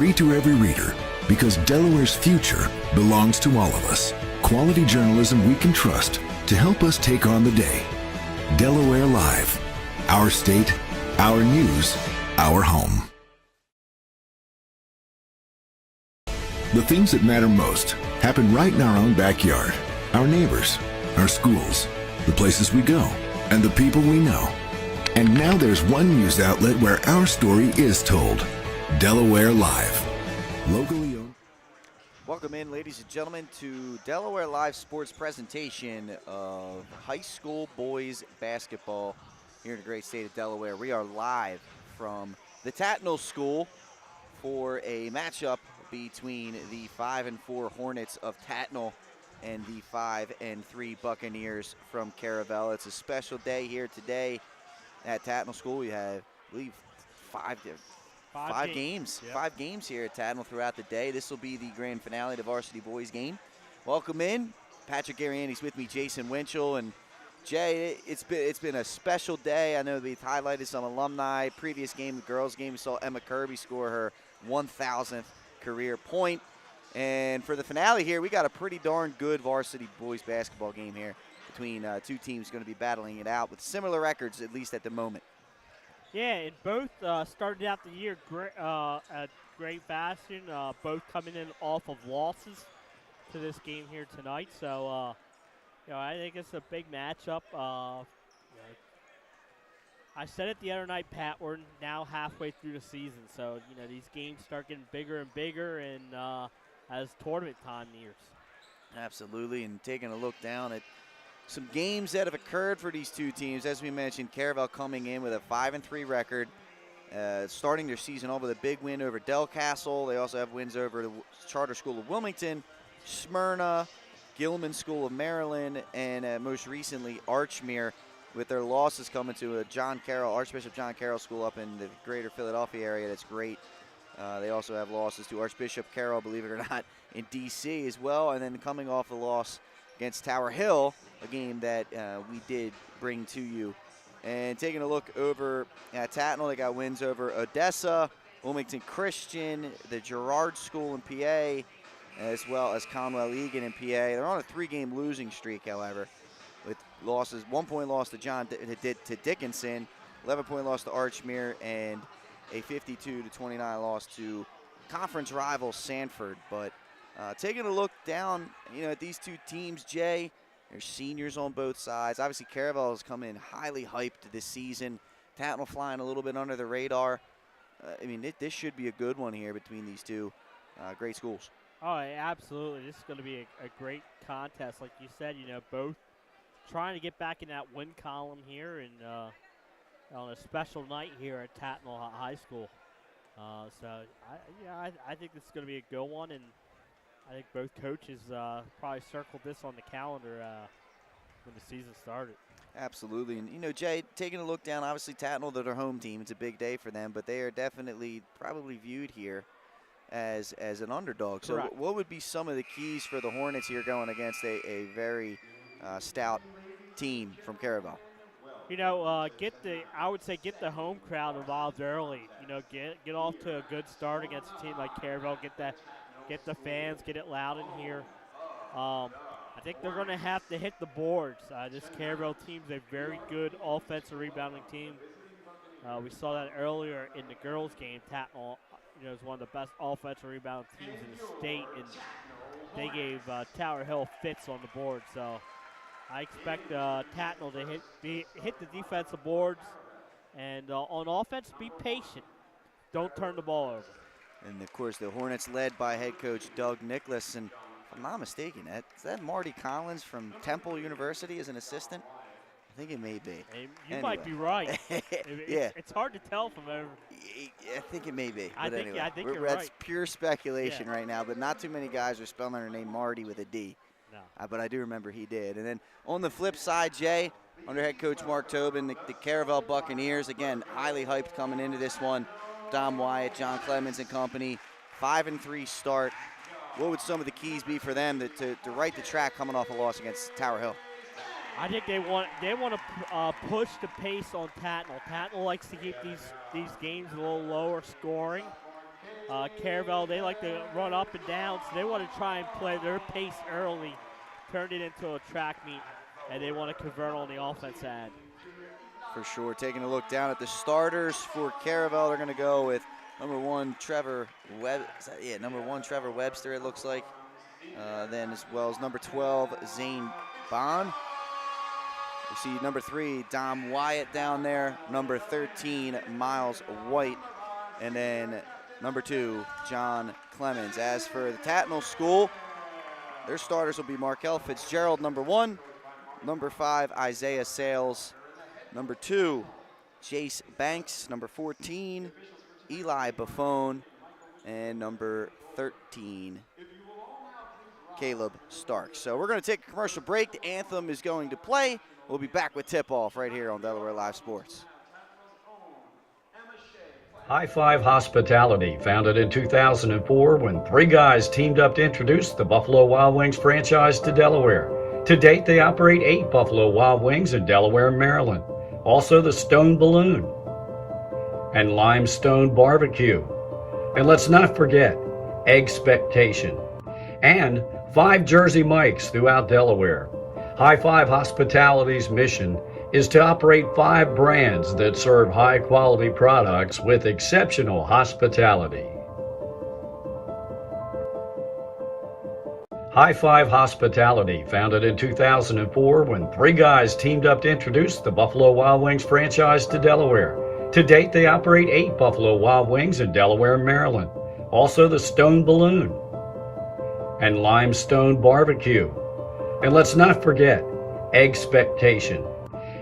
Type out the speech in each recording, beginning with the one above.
Free to every reader, because Delaware's future belongs to all of us. Quality journalism we can trust to help us take on the day. Delaware Live. Our state, our news, our home. The things that matter most happen right in our own backyard. Our neighbors, our schools, the places we go, and the people we know. And now there's one news outlet where our story is told. Delaware Live. Locally owned. Welcome in, ladies and gentlemen, to Delaware Live Sports presentation of high school boys basketball here in the great state of Delaware. We are live from the Tatnall School for a matchup between the 5-4 Hornets of Tatnall and the 5-3 Buccaneers from Cararvel. It's a special day here today at Tatnall School. We have, I believe, five games. Yep. 5 games here at Tatnall throughout the day. This will be the grand finale of the varsity boys game. Welcome in. Patrick Gariani's with me, Jason Winchell, and Jay, it's been a special day. I know we've highlighted some alumni. Previous game, the girls' game, we saw Emma Kirby score her 1,000th career point. And for the finale here, we got a pretty darn good varsity boys basketball game here between two teams going to be battling it out with similar records, at least at the moment. Yeah, and both started out the year at great fashion, both coming in off of losses to this game here tonight. So, I think it's a big matchup. I said it the other night, Pat, we're now halfway through the season. So, these games start getting bigger and bigger and as tournament time nears. Absolutely, and taking a look down at some games that have occurred for these two teams. As we mentioned, Cararvel coming in with a 5-3 record, starting their season off with a big win over Del Castle. They also have wins over the Charter School of Wilmington, Smyrna, Gilman School of Maryland, and most recently Archmere, with their losses coming to Archbishop John Carroll School up in the greater Philadelphia area. That's great. They also have losses to Archbishop Carroll, believe it or not, in D.C. as well, and then coming off a loss against Tower Hill, a game that we did bring to you. And taking a look over at Tatnall, they got wins over Odessa, Wilmington Christian, the Girard School in PA, as well as Conwell Egan in PA. They're on a 3-game losing streak, however, with losses. 1-point loss to Dickinson, 11-point loss to Archmere, and a 52-29 loss to conference rival Sanford. But taking a look down, at these two teams, Jay, there's seniors on both sides. Obviously, Cararvel has come in highly hyped this season. Tatnall flying a little bit under the radar. This should be a good one here between these two great schools. Oh, absolutely. This is going to be a great contest. Like you said, both trying to get back in that win column here and on a special night here at Tatnall High School. I think this is going to be a good one, and I think both coaches probably circled this on the calendar when the season started. Absolutely. And, Jay, taking a look down, obviously Tatnall, they're their home team. It's a big day for them, but they are definitely probably viewed here as an underdog. So what would be some of the keys for the Hornets here going against a very stout team from Cararvel? I would say get the home crowd involved early. Get off to a good start against a team like Cararvel. Get the fans, get it loud in here. I think they're going to have to hit the boards. This Cararvel team is a very good offensive rebounding team. We saw that earlier in the girls' game. Tatnall, is one of the best offensive rebounding teams in the state, and they gave Tower Hill fits on the board. So I expect Tatnall to hit the defensive boards, and on offense, be patient. Don't turn the ball over. And, of course, the Hornets led by head coach Doug Nicholas. And if I'm not mistaken, is that Marty Collins from Temple University as an assistant? I think it may be. You might be right. Yeah. It's hard to tell from over. I think it may be. I think you're right. That's pure speculation right now, but not too many guys are spelling their name Marty with a D. No. But I do remember he did. And then on the flip side, Jay, under head coach Mark Tobin, the Cararvel Buccaneers, again, highly hyped coming into this one. Dom Wyatt, John Clemens and company, 5-3 start. What would some of the keys be for them to right the track coming off a loss against Tower Hill? I think they want to push the pace on Tatnall. Tatnall likes to keep these games a little lower scoring. Cararvel, they like to run up and down, so they want to try and play their pace early, turn it into a track meet, and they want to convert on the offense end. For sure. Taking a look down at the starters for Cararvel, they're going to go with number 1, Trevor Trevor Webster, it looks like. Then as well as number 12, Zane Bond. You see number 3, Dom Wyatt down there. Number 13, Miles White. And then number 2, John Clemens. As for the Tatnall School, their starters will be Markel Fitzgerald, number 1. Number 5, Isaiah Sales. Number 2, Jace Banks. Number 14, Eli Buffone. And number 13, Caleb Stark. So we're going to take a commercial break. The anthem is going to play. We'll be back with tip-off right here on Delaware Live Sports. High Five Hospitality, founded in 2004 when 3 guys teamed up to introduce the Buffalo Wild Wings franchise to Delaware. To date, they operate 8 Buffalo Wild Wings in Delaware and Maryland. Also the Stone Balloon and Limestone Barbecue. And let's not forget Expectation and 5 Jersey Mikes throughout Delaware. High Five Hospitality's mission is to operate 5 brands that serve high-quality products with exceptional hospitality. High Five Hospitality, founded in 2004 when 3 guys teamed up to introduce the Buffalo Wild Wings franchise to Delaware. To date, they operate 8 Buffalo Wild Wings in Delaware and Maryland. Also the Stone Balloon and Limestone Barbecue. And let's not forget Expectation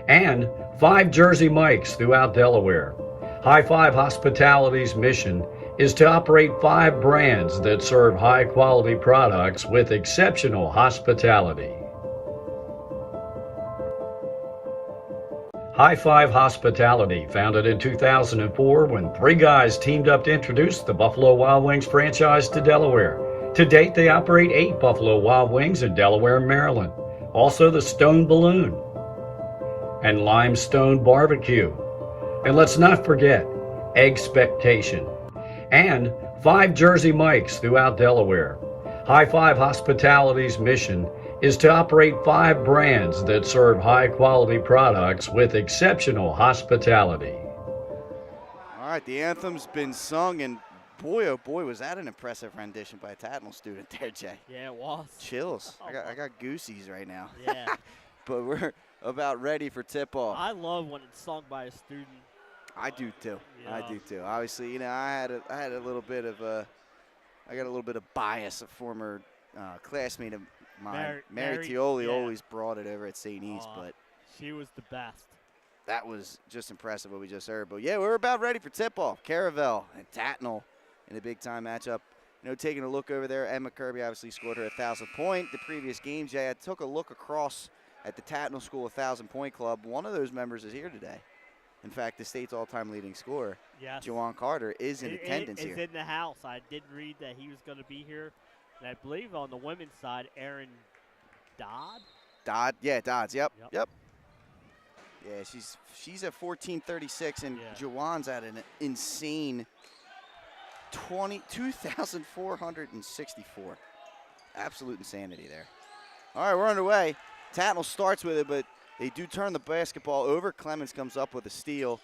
and 5 Jersey Mikes throughout Delaware. High Five Hospitality's mission is to operate 5 brands that serve high-quality products with exceptional hospitality. High Five Hospitality, founded in 2004 when 3 guys teamed up to introduce the Buffalo Wild Wings franchise to Delaware. To date, they operate 8 Buffalo Wild Wings in Delaware and Maryland. Also the Stone Balloon and Limestone Barbecue. And let's not forget Expectation and 5 Jersey Mikes throughout Delaware. High Five Hospitality's mission is to operate 5 brands that serve high-quality products with exceptional hospitality. All right, the anthem's been sung, and boy, oh boy, was that an impressive rendition by a Tatnall student there, Jay. Yeah, it was. Chills. I got goosies right now. Yeah. But we're about ready for tip-off. I love when it's sung by a student. I do too. Yeah. I do too. Obviously, you know, I had a little bit of I got a little bit of bias. A former classmate of mine, Mary Tioli, yeah. always brought it over at St. East, but she was the best. that was just impressive what we just heard. But yeah, we're about ready for tip-off. Cararvel and Tatnall in a big-time matchup. You know, taking a look over there, Emma Kirby obviously scored her 1,000-point the previous game. Jay, I took a look across at the Tatnall School 1,000-point club. One of those members is here today. In fact, the state's all-time leading scorer, yes. Jawan Carter, is in attendance here. Is in the house. I did read that he was going to be here. And I believe on the women's side, Erin Dodd? Yeah, Dodds, yep. Yeah, she's at 1436, and Jawan's at an insane 2,464. Absolute insanity there. All right, we're underway. Tatnall starts with it, but they do turn the basketball over. Clemens comes up with a steal.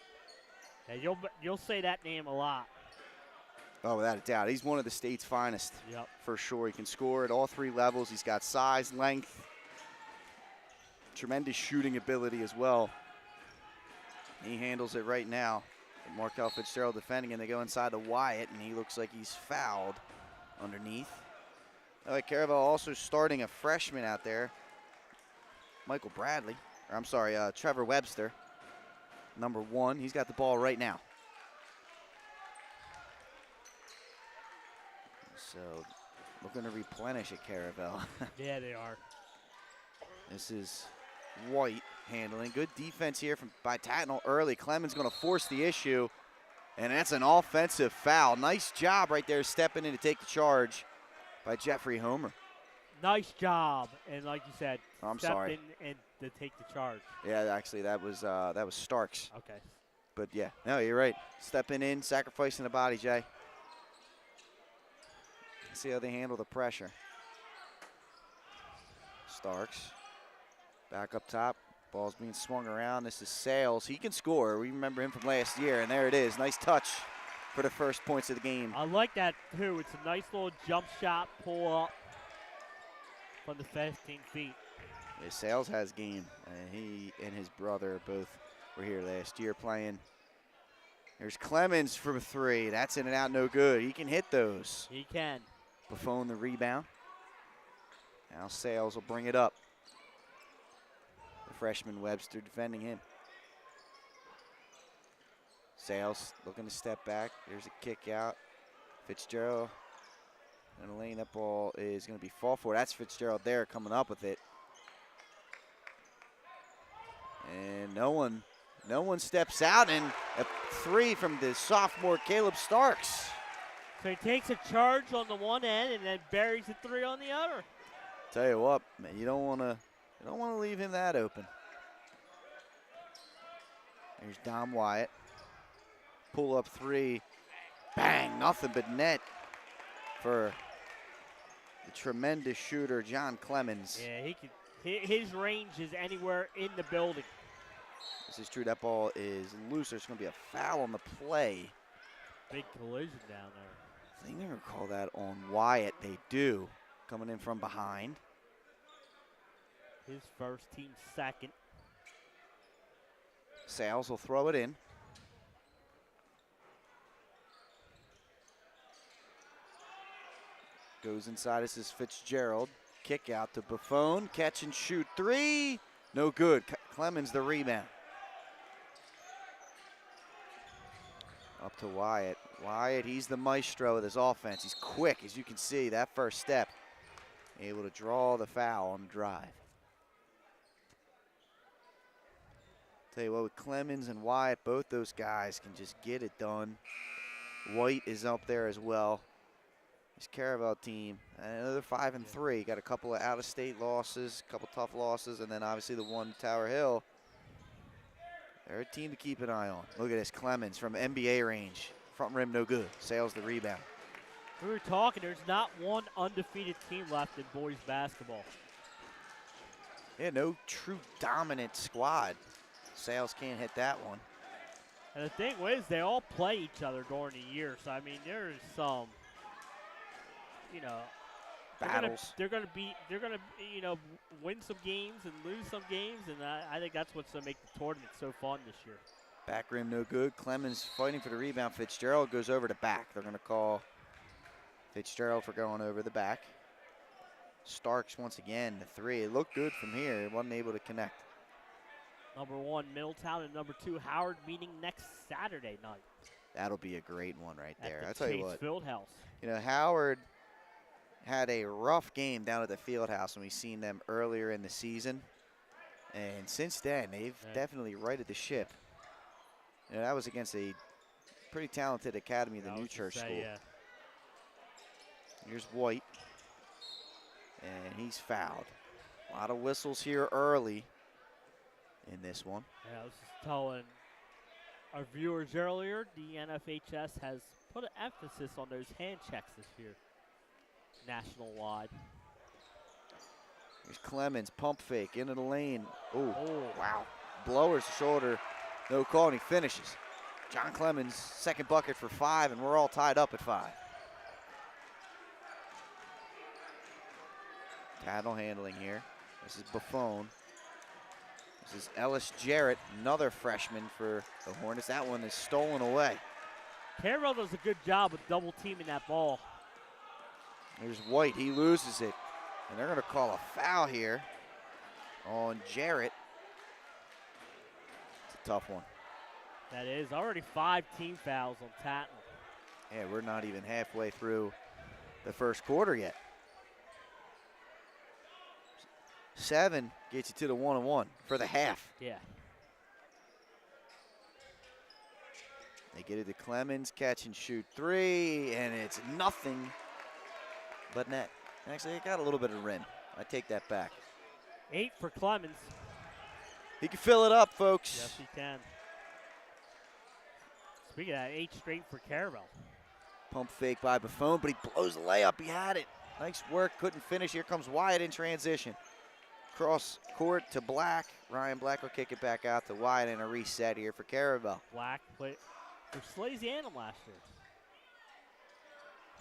Yeah, you'll say that name a lot. Oh, without a doubt. He's one of the state's finest, for sure. He can score at all 3 levels. He's got size, length, tremendous shooting ability as well. He handles it right now. Markel Fitzgerald defending, and they go inside to Wyatt, and he looks like he's fouled underneath. All right, Cararvel also starting a freshman out there, Trevor Webster, number 1. He's got the ball right now. So looking to replenish at Cararvel. Yeah, they are. This is White handling. Good defense here by Tatnall early. Clemens going to force the issue, and that's an offensive foul. Nice job right there stepping in to take the charge by Jeffrey Homer. Nice job, and like you said, step in and to take the charge. Yeah, actually that was Starks. Okay. But yeah, no, you're right. Stepping in, sacrificing the body, Jay. See how they handle the pressure. Starks back up top. Ball's being swung around. This is Sales. He can score. We remember him from last year, and there it is. Nice touch for the first points of the game. I like that, too. It's a nice little jump shot, pull up from the 15 feet. Yeah, Sales has game, and he and his brother both were here last year playing. There's Clemens from 3. That's in and out, no good. He can hit those. He can. Buffon the rebound. Now Sales will bring it up. The freshman Webster defending him. Sales looking to step back. There's a kick out. Fitzgerald in the lane. That ball is going to be fall for. That's Fitzgerald there coming up with it. And no one steps out, and a 3 from the sophomore Caleb Starks. So he takes a charge on the one end and then buries the 3 on the other. Tell you what, man, you don't want to leave him that open. There's Dom Wyatt. Pull up 3. Bang, nothing but net for the tremendous shooter John Clemens. Yeah, his range is anywhere in the building. This is true. That ball is loose. There's going to be a foul on the play. Big collision down there. I think they call that on Wyatt. They do. Coming in from behind. His first, team second. Sales will throw it in. Goes inside. This is Fitzgerald. Kick out to Buffon. Catch and shoot 3. No good. Clemens the rebound. Up to Wyatt. Wyatt, he's the maestro of this offense. He's quick, as you can see, that first step. Able to draw the foul on the drive. Tell you what, with Clemens and Wyatt, both those guys can just get it done. White is up there as well. This Cararvel team, another 5-3. Got a couple of out-of-state losses, a couple tough losses, and then obviously the one Tower Hill. They're a team to keep an eye on. Look at this, Clemens from NBA range. Front rim, no good. Sales the rebound. We were talking, there's not one undefeated team left in boys basketball. Yeah, no true dominant squad. Sales can't hit that one. And the thing is, they all play each other during the year. So, I mean, there's some, you know, Battles. They're gonna you know, win some games and lose some games, and I think that's what's gonna make the tournament so fun this year. Back rim, no good. Clemens fighting for the rebound. Fitzgerald goes over to back. They're gonna call Fitzgerald for going over the back. Starks once again, the 3. It looked good from here. It wasn't able to connect. Number 1, Middletown, and number 2, Howard, meeting next Saturday night. That'll be a great one right there. At I'll the tell you Chase what. Fieldhouse. You know, Howard had a rough game down at the Fieldhouse when we seen them earlier in the season. And since then, they've definitely righted the ship. You know, that was against a pretty talented academy, the New Church School. Yeah. Here's White. And he's fouled. A lot of whistles here early in this one. Yeah, I was just telling our viewers earlier, the NFHS has put an emphasis on those hand checks this year, national-wide. Here's Clemens, pump fake into the lane. Ooh, Oh, wow. Blowers shoulder, no call, and he finishes. John Clemens, second bucket for 5, and we're all tied up at 5. Tatnall handling here. This is Buffon. This is Ellis Jarrett, another freshman for the Hornets. That one is stolen away. Cararvel does a good job with double teaming that ball. There's White, he loses it. And they're gonna call a foul here on Jarrett. It's a tough one. That is already 5 team fouls on Tatnall. Yeah, we're not even halfway through the first quarter yet. 7 gets you to the 1-1 for the half. Yeah. They get it to Clemens, catch and shoot 3, and it's nothing but net. Actually, it got a little bit of rim. I take that back. 8 for Clemens. He can fill it up, folks. Yes, he can. Speaking of that, 8 straight for Cararvel. Pump fake by Buffon, but he blows the layup. He had it. Nice work, couldn't finish. Here comes Wyatt in transition. Cross court to Black. Ryan Black will kick it back out to Wyatt, and a reset here for Cararvel. Black played for Slasianum last year.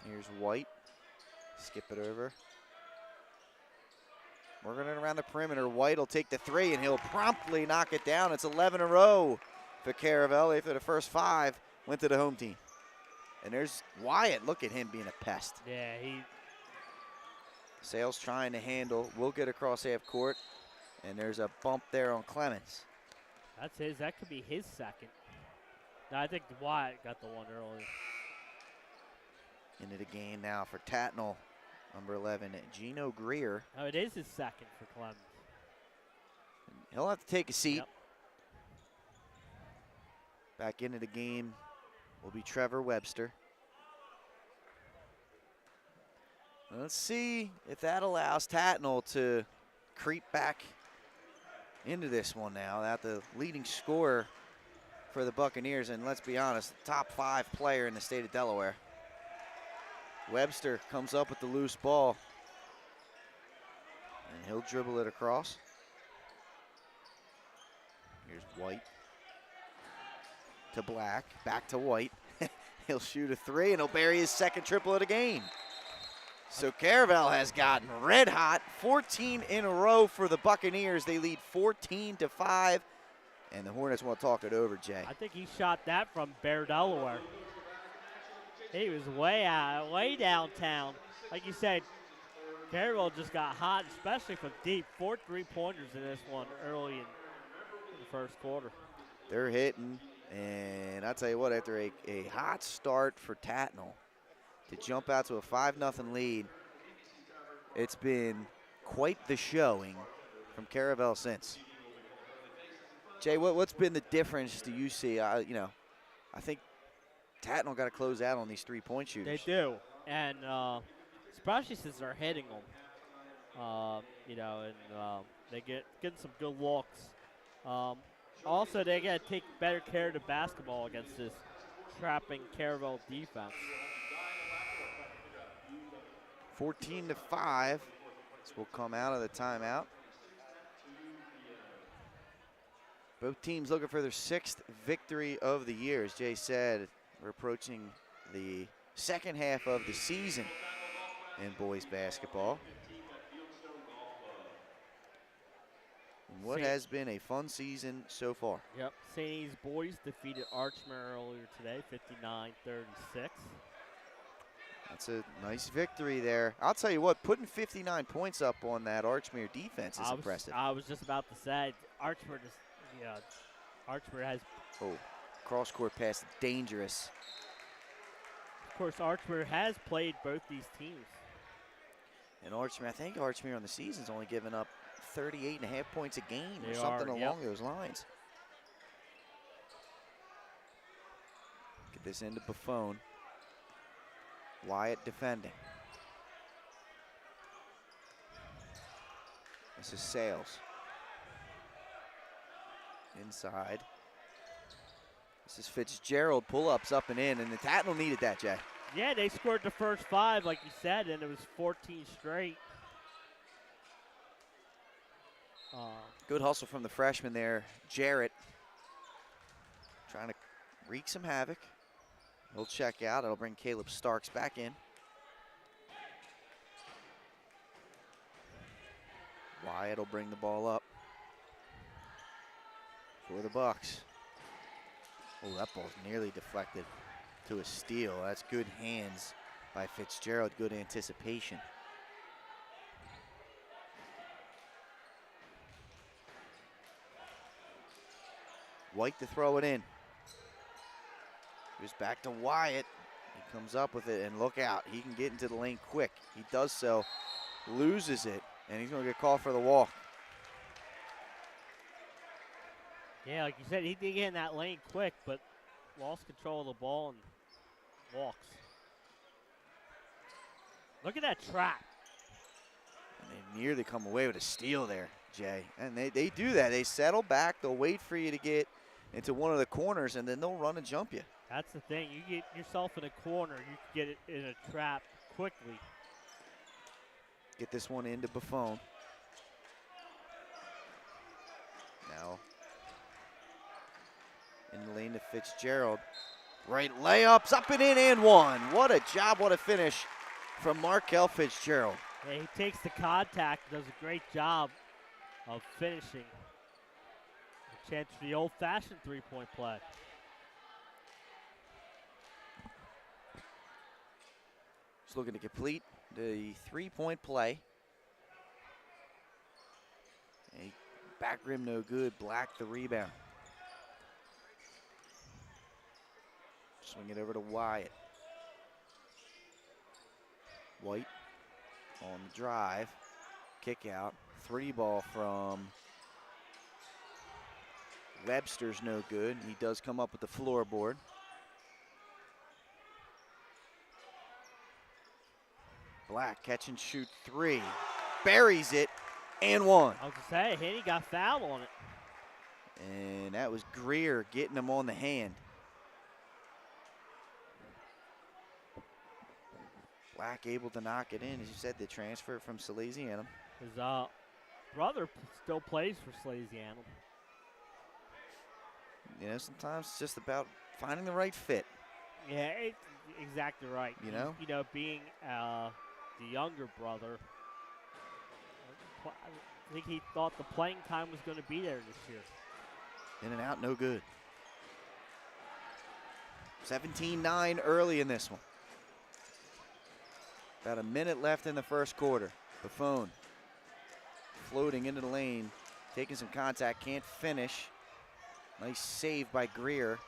Here's White. Skip it over. Working it around the perimeter. White will take the three, and he'll promptly knock it down. It's 11 in a row for Cararvel. After the first 5, went to the home team. And there's Wyatt. Look at him being a pest. Yeah, Sales trying to handle. Will get across half court. And there's a bump there on Clemens. That's his. That could be his second. No, I think Wyatt got the one early. Into the game now for Tatnall. Number 11, Gino Greer. Oh, it is his second for Clemens. He'll have to take a seat. Yep. Back into the game will be Trevor Webster. Let's see if that allows Tatnall to creep back into this one now. That the leading scorer for the Buccaneers, and let's be honest, top 5 player in the state of Delaware. Webster comes up with the loose ball, and he'll dribble it across. Here's White to Black, back to White. He'll shoot a 3, and he'll bury his second triple of the game. So Cararvel has gotten red hot, 14 in a row for the Buccaneers. They lead 14-5, and the Hornets want to talk it over, Jay. I think he shot that from Bear, Delaware. He was way downtown. Like you said, Cararvel just got hot, especially from deep. 4 3-pointers in this one early in the first quarter. They're hitting, and I'll tell you what, after a hot start for Tatnall to jump out to a 5-0 lead, it's been quite the showing from Cararvel since. Jay, what's been the difference do you see? I think Tatnall got to close out on these 3-point shooters. They do, and especially since they're hitting them. They getting some good looks. Also, they got to take better care of the basketball against this trapping Cararvel defense. 14-5. This will come out of the timeout. Both teams looking for their 6th victory of the year. As Jay said, we're approaching the second half of the season in boys basketball. And what has been a fun season so far. Yep, St. A's boys defeated Archmere earlier today, 59-36. That's a nice victory there. I'll tell you what, putting 59 points up on that Archmere defense is impressive. I was just about to say, Archmere has. Oh, cross-court pass, dangerous. Of course, Archmere has played both these teams. And Archmere, I think Archmere on the season's only given up 38.5 points a game They or something are, along those lines. Get this into Buffon. Wyatt defending. This is Sales. Inside. This is Fitzgerald. Pull-ups up and in, and the Tatnall needed that, Jay. Yeah, they scored the first 5, like you said, and it was 14 straight. Good hustle from the freshman there, Jarrett. Trying to wreak some havoc. He'll check out. It'll bring Caleb Starks back in. Wyatt will bring the ball up for the Bucks. Oh, that ball's nearly deflected to a steal. That's good hands by Fitzgerald. Good anticipation. White to throw it in. Goes back to Wyatt. He comes up with it, and look out. He can get into the lane quick. He does so, loses it, and he's going to get called for the walk. Yeah, like you said, he did get in that lane quick, but lost control of the ball and walks. Look at that trap. And they nearly come away with a steal there, Jay. And they do that. They settle back. They'll wait for you to get into one of the corners, and then they'll run and jump you. That's the thing. You get yourself in a corner, you can get it in a trap quickly. Get this one into Buffon. Now in the lane to Fitzgerald. Right layups, up and in and one. What a job, what a finish from Markel Fitzgerald. Yeah, he takes the contact, does a great job of finishing. A chance for the old-fashioned three-point play. Just looking to complete the three-point play. A back rim no good, Black the rebound. Swing it over to Wyatt. White on the drive, kick out, three ball from Webster's no good. He does come up with the floorboard. Black catch and shoot three, buries it, and one. I was going to say, Henny got fouled on it. And that was Greer getting him on the hand. Black able to knock it in, as you said, the transfer from Salesianum. His brother still plays for Salesianum. You know, sometimes it's just about finding the right fit. Yeah, exactly right. You know? You know, being the younger brother, I think he thought the playing time was going to be there this year. In and out, no good. 17-9 early in this one. About a minute left in the first quarter. Buffon floating into the lane, taking some contact, can't finish. Nice save by Greer.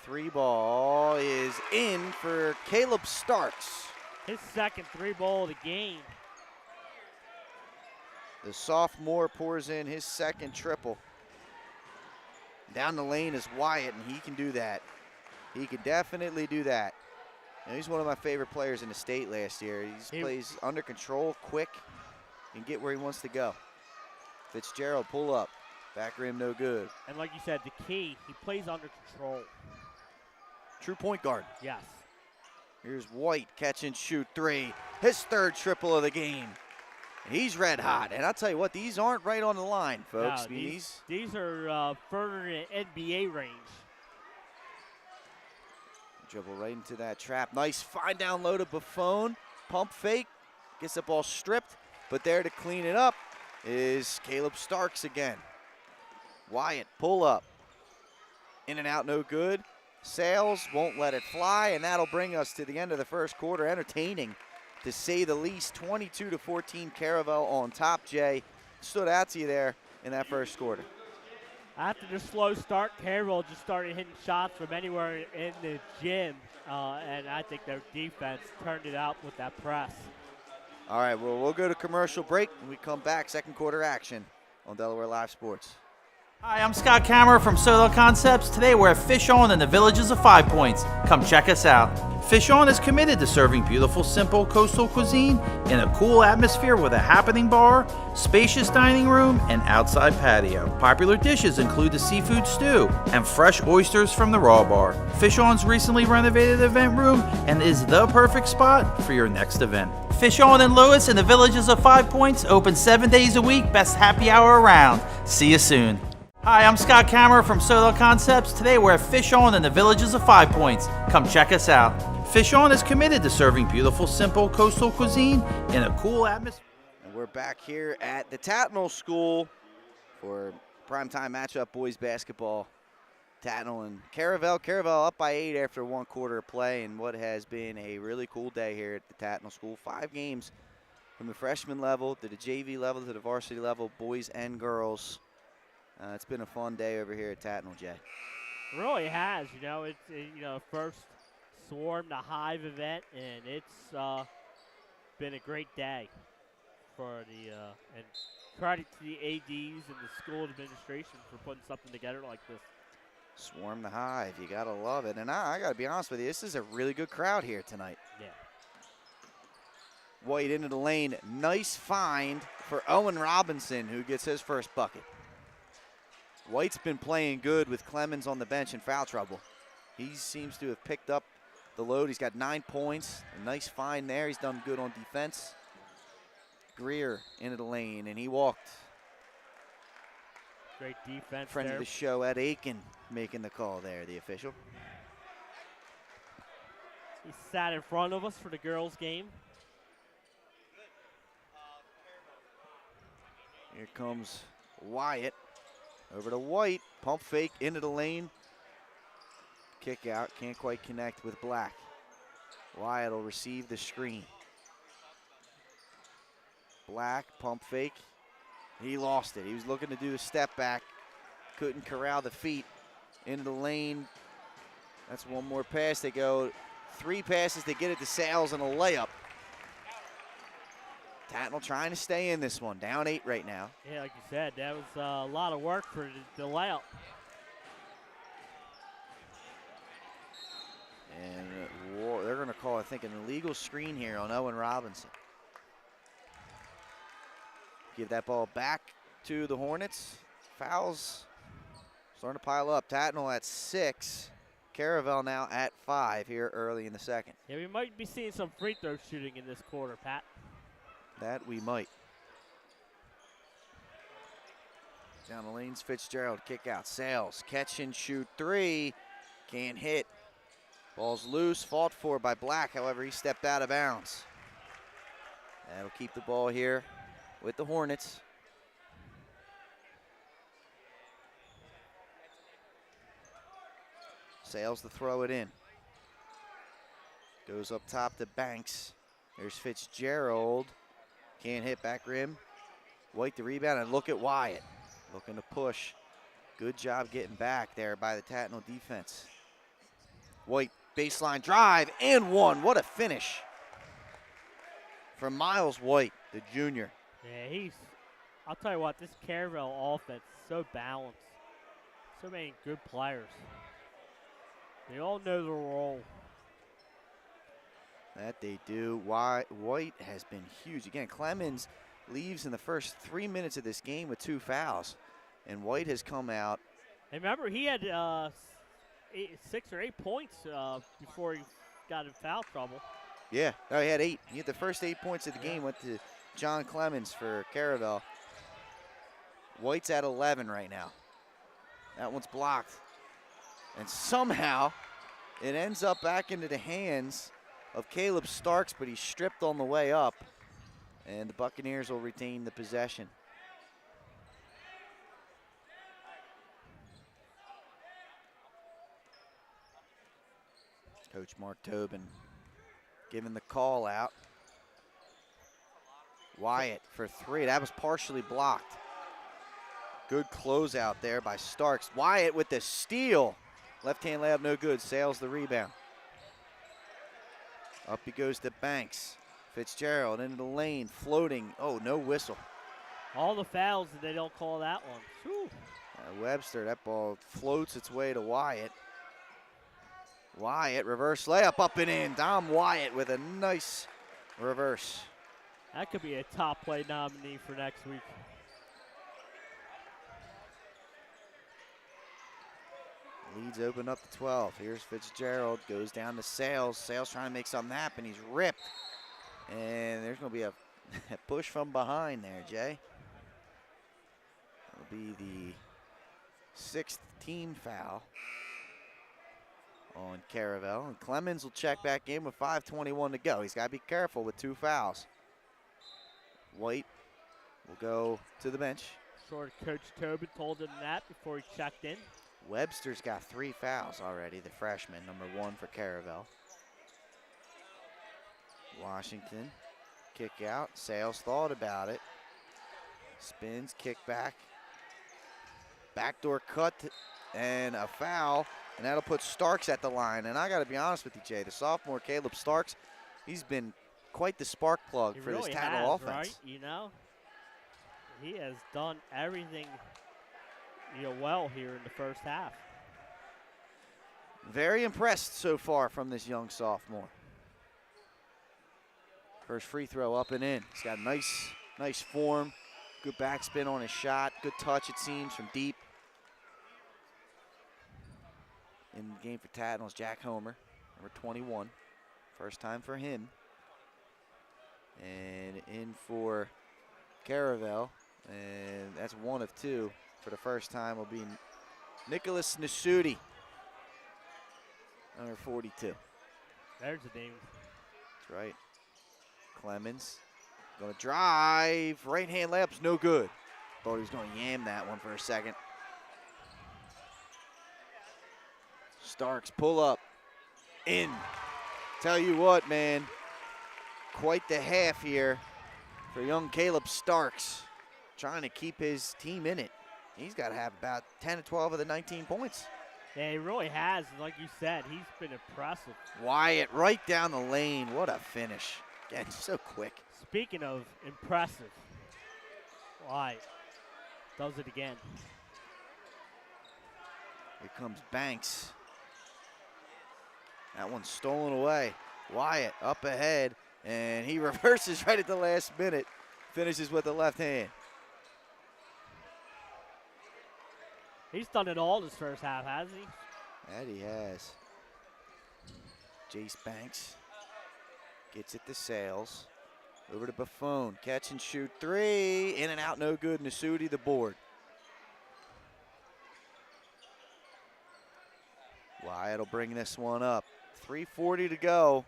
Three ball is in for Caleb Starks. His second three ball of the game. The sophomore pours in his second triple. Down the lane is Wyatt, and he can do that. He can definitely do that. You know, he's one of my favorite players in the state last year. He plays under control, quick, and get where he wants to go. Fitzgerald pull up. Back rim no good. And like you said, the key, he plays under control. True point guard. Yes. Here's White, catch and shoot three. His third triple of the game. He's red hot. And I'll tell you what, these aren't right on the line, folks. No, these are further in NBA range. Dribble right into that trap. Nice fine down low to Buffon. Pump fake. Gets the ball stripped. But there to clean it up is Caleb Starks again. Wyatt, pull up. In and out, no good. Sales won't let it fly, and that'll bring us to the end of the first quarter. Entertaining, to say the least. 22-14, Cararvel on top. Jay, stood out to you there in that first quarter? After the slow start, Cararvel just started hitting shots from anywhere in the gym, and I think their defense turned it out with that press. All right, well, we'll go to commercial break. When we come back, second quarter action on Delaware Live Sports. Hi, I'm Scott Kammerer from Soto Concepts. Today we're at Fish On in the Villages of 5 Points. Come check us out. Fish On is committed to serving beautiful, simple coastal cuisine in a cool atmosphere with a happening bar, spacious dining room, and outside patio. Popular dishes include the seafood stew and fresh oysters from the raw bar. Fish On's recently renovated event room and is the perfect spot for your next event. Fish On in Lewis in the Villages of 5 Points, open 7 days a week, best happy hour around. See you soon. Hi, I'm Scott Kammerer from Soto Concepts. Today we're at Fish On in the Villages of 5 Points. Come check us out. Fish On is committed to serving beautiful, simple coastal cuisine in a cool atmosphere. And we're back here at the Tatnall School for primetime matchup boys basketball. Tatnall and Cararvel. Cararvel up by 8 after 1 quarter of play, and what has been a really cool day here at the Tatnall School. 5 games from the freshman level to the JV level to the varsity level, boys and girls. It's been a fun day over here at Tatnall, Jay. It really has. You know, it's first Swarm, the Hive event, and it's been a great day for the and credit to the ADs and the school administration for putting something together like this. Swarm the Hive, you gotta love it. And I gotta be honest with you, this is a really good crowd here tonight. Yeah. White into the lane, nice find for Owen Robinson, who gets his first bucket. White's been playing good with Clemens on the bench in foul trouble. he seems to have picked up the load. He's got 9 points. A nice find there. He's done good on defense. Greer into the lane, and he walked. Great defense Friend there. of the show, Ed Aiken, making the call there, the official. He sat in front of us for the girls' game. Here comes Wyatt. Over to White. Pump fake into the lane. Kick out. Can't quite connect with Black. Wyatt will receive the screen. Black, pump fake. He lost it. He was looking to do a step back. Couldn't corral the feet. Into the lane. That's one more pass. They go 3 passes to get it to Sales and a layup. Tatnall trying to stay in this one. Down 8 right now. Yeah, like you said, that was a lot of work for the layup. And they're going to call, I think, an illegal screen here on Owen Robinson. Give that ball back to the Hornets. Fouls starting to pile up. Tatnall at 6. Cararvel now at 5 here early in the second. Yeah, we might be seeing some free throw shooting in this quarter, Pat. That we might. Down the lanes, Fitzgerald, kick out. Sales, catch and shoot 3. Can't hit. Ball's loose, fought for by Black. However, he stepped out of bounds. That'll keep the ball here with the Hornets. Sales to throw it in. Goes up top to Banks. There's Fitzgerald. Can't hit, back rim. White the rebound, and look at Wyatt. Looking to push. Good job getting back there by the Tatnall defense. White, baseline drive, and one. What a finish from Miles White, the junior. Yeah, I'll tell you what, this Cararvel offense is so balanced. So many good players. They all know their role. That they do. White has been huge. Again, Clemens leaves in the first 3 minutes of this game with 2 fouls. And White has come out. And remember, he had 6 or 8 points before he got in foul trouble. Yeah, no, he had 8. He had the first 8 points of the game, went to John Clemens for Cararvel. White's at 11 right now. That one's blocked. And somehow it ends up back into the hands of Caleb Starks, but he's stripped on the way up. And the Buccaneers will retain the possession. Coach Mark Tobin giving the call out. Wyatt for 3. That was partially blocked. Good closeout there by Starks. Wyatt with the steal. Left-hand layup, no good. Sales the rebound. Up he goes to Banks. Fitzgerald into the lane, floating. Oh, no whistle. All the fouls, and they don't call that one. Whew. Webster, that ball floats its way to Wyatt. Wyatt, reverse layup, up and in. Dom Wyatt with a nice reverse. That could be a top play nominee for next week. Leads open up to 12. Here's Fitzgerald, goes down to Sales. Sales trying to make something happen. He's ripped. And there's going to be a push from behind there, Jay. That'll be the 6th team foul on Cararvel. And Clemens will check back in with 5:21 to go. He's got to be careful with 2 fouls. White will go to the bench. Sort of Coach Tobin told him that before he checked in. Webster's got 3 fouls already, the freshman, number 1 for Cararvel. Washington, kick out. Sales thought about it. Spins, kick back. Backdoor cut, and a foul, and that'll put Starks at the line. And I got to be honest with you, Jay, the sophomore Caleb Starks, he's been quite the spark plug for really this Tatnall offense. Right? You know, he has done everything well here in the first half. Very impressed so far from this young sophomore. First free throw up and in. He's got nice form. Good backspin on his shot. Good touch, it seems, from deep. in the game for Tatnall is Jack Homer, number 21. First time for him. And in for Cararvel, and that's 1 of 2 for the first time, will be Nicholas Nasuti, number 42. There's the name. That's right. Clemens gonna drive, right hand layup's no good. Thought he was gonna yam that one for a second. Starks pull up, in. Tell you what, man, quite the half here for young Caleb Starks, trying to keep his team in it. He's got to have about 10 to 12 of the 19 points. Yeah, he really has. Like you said, he's been impressive. Wyatt right down the lane. What a finish. Again, so quick. Speaking of impressive, Wyatt does it again. Here comes Banks. That one's stolen away. Wyatt up ahead, and he reverses right at the last minute. Finishes with the left hand. He's done it all this first half, hasn't he? That he has. Jace Banks gets it to Sales. Over to Buffon. Catch and shoot 3. In and out, no good. Nasuti the board. Wyatt will bring this one up. 3:40 to go.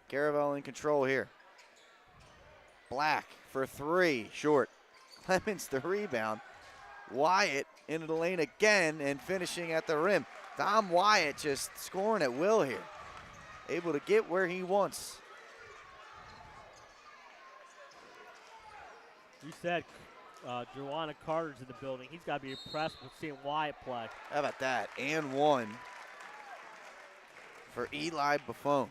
Cararvel in control here. Black for 3. Short. Clemens the rebound. Wyatt into the lane again and finishing at the rim. Dom Wyatt just scoring at will here. Able to get where he wants. You said Joanna Carter's in the building. He's got to be impressed with seeing Wyatt play. How about that? And 1 for Eli Buffon.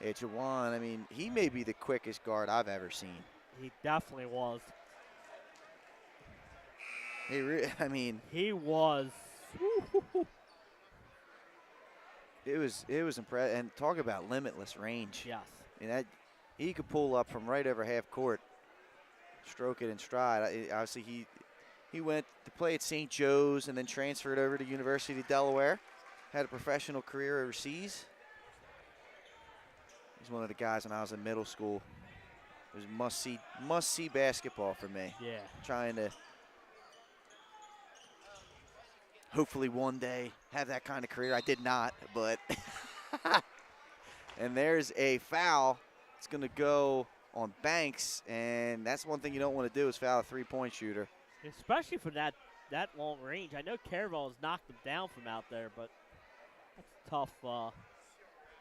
Yeah, Jawan, I mean, he may be the quickest guard I've ever seen. He definitely was. I mean, he was. It was impressive. And talk about limitless range. Yes. I mean, that he could pull up from right over half court, stroke it in stride. Obviously, he went to play at St. Joe's and then transferred over to University of Delaware. Had a professional career overseas. He's one of the guys when I was in middle school. It was must-see basketball for me. Yeah. Trying to hopefully one day have that kind of career. I did not, but and there's a foul. It's going to go on Banks, and that's one thing you don't want to do is foul a three-point shooter. Especially for that long range. I know Cararvel has knocked him down from out there, but that's a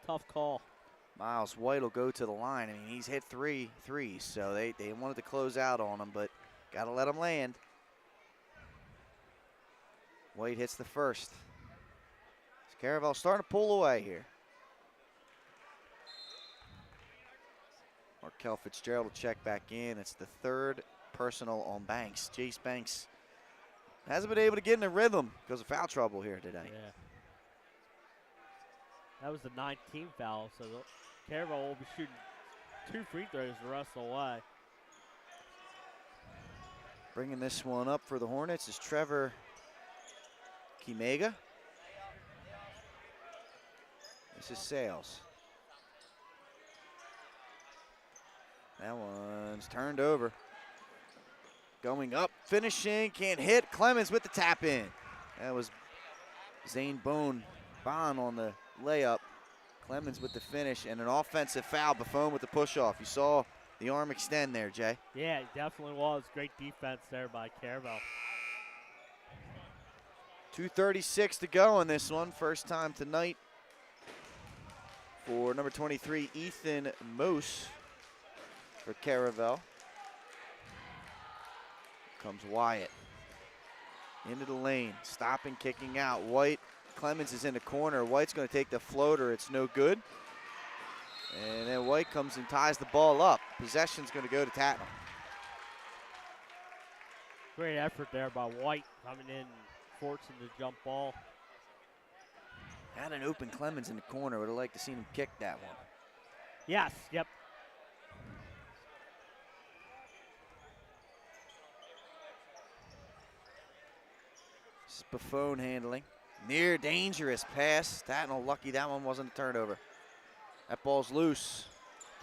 tough call. Miles White will go to the line. I mean, he's hit 3 threes, so they wanted to close out on him, but got to let him land. White hits the first. Cararvel starting to pull away here. Markel Fitzgerald will check back in. It's the 3rd personal on Banks. Jace Banks hasn't been able to get in a rhythm because of foul trouble here today. Yeah. That was the 19th foul, so Cararvel will be shooting 2 free throws the rest of the way. Bringing this one up for the Hornets is Trevor Kimega. This is Sales. That one's turned over. Going up, finishing, can't hit. Clemens with the tap in. That was Zane Bond on the layup. Clemens with the finish and an offensive foul. Buffon with the push off. You saw the arm extend there, Jay. Yeah, it definitely was. Great defense there by Cararvel. 2:36 to go in this one. First time tonight for number 23, Ethan Mose for Cararvel. Comes Wyatt into the lane, stopping, kicking out. White, Clemens is in the corner. White's going to take the floater. It's no good. And then White comes and ties the ball up. Possession's going to go to Tatnall. Great effort there by White coming in, forcing the jump ball. Had an open Clemens in the corner. Would have liked to seen him kick that one. Yes, yep. Buffon handling. Near dangerous pass. Tatnall lucky that one wasn't a turnover. That ball's loose.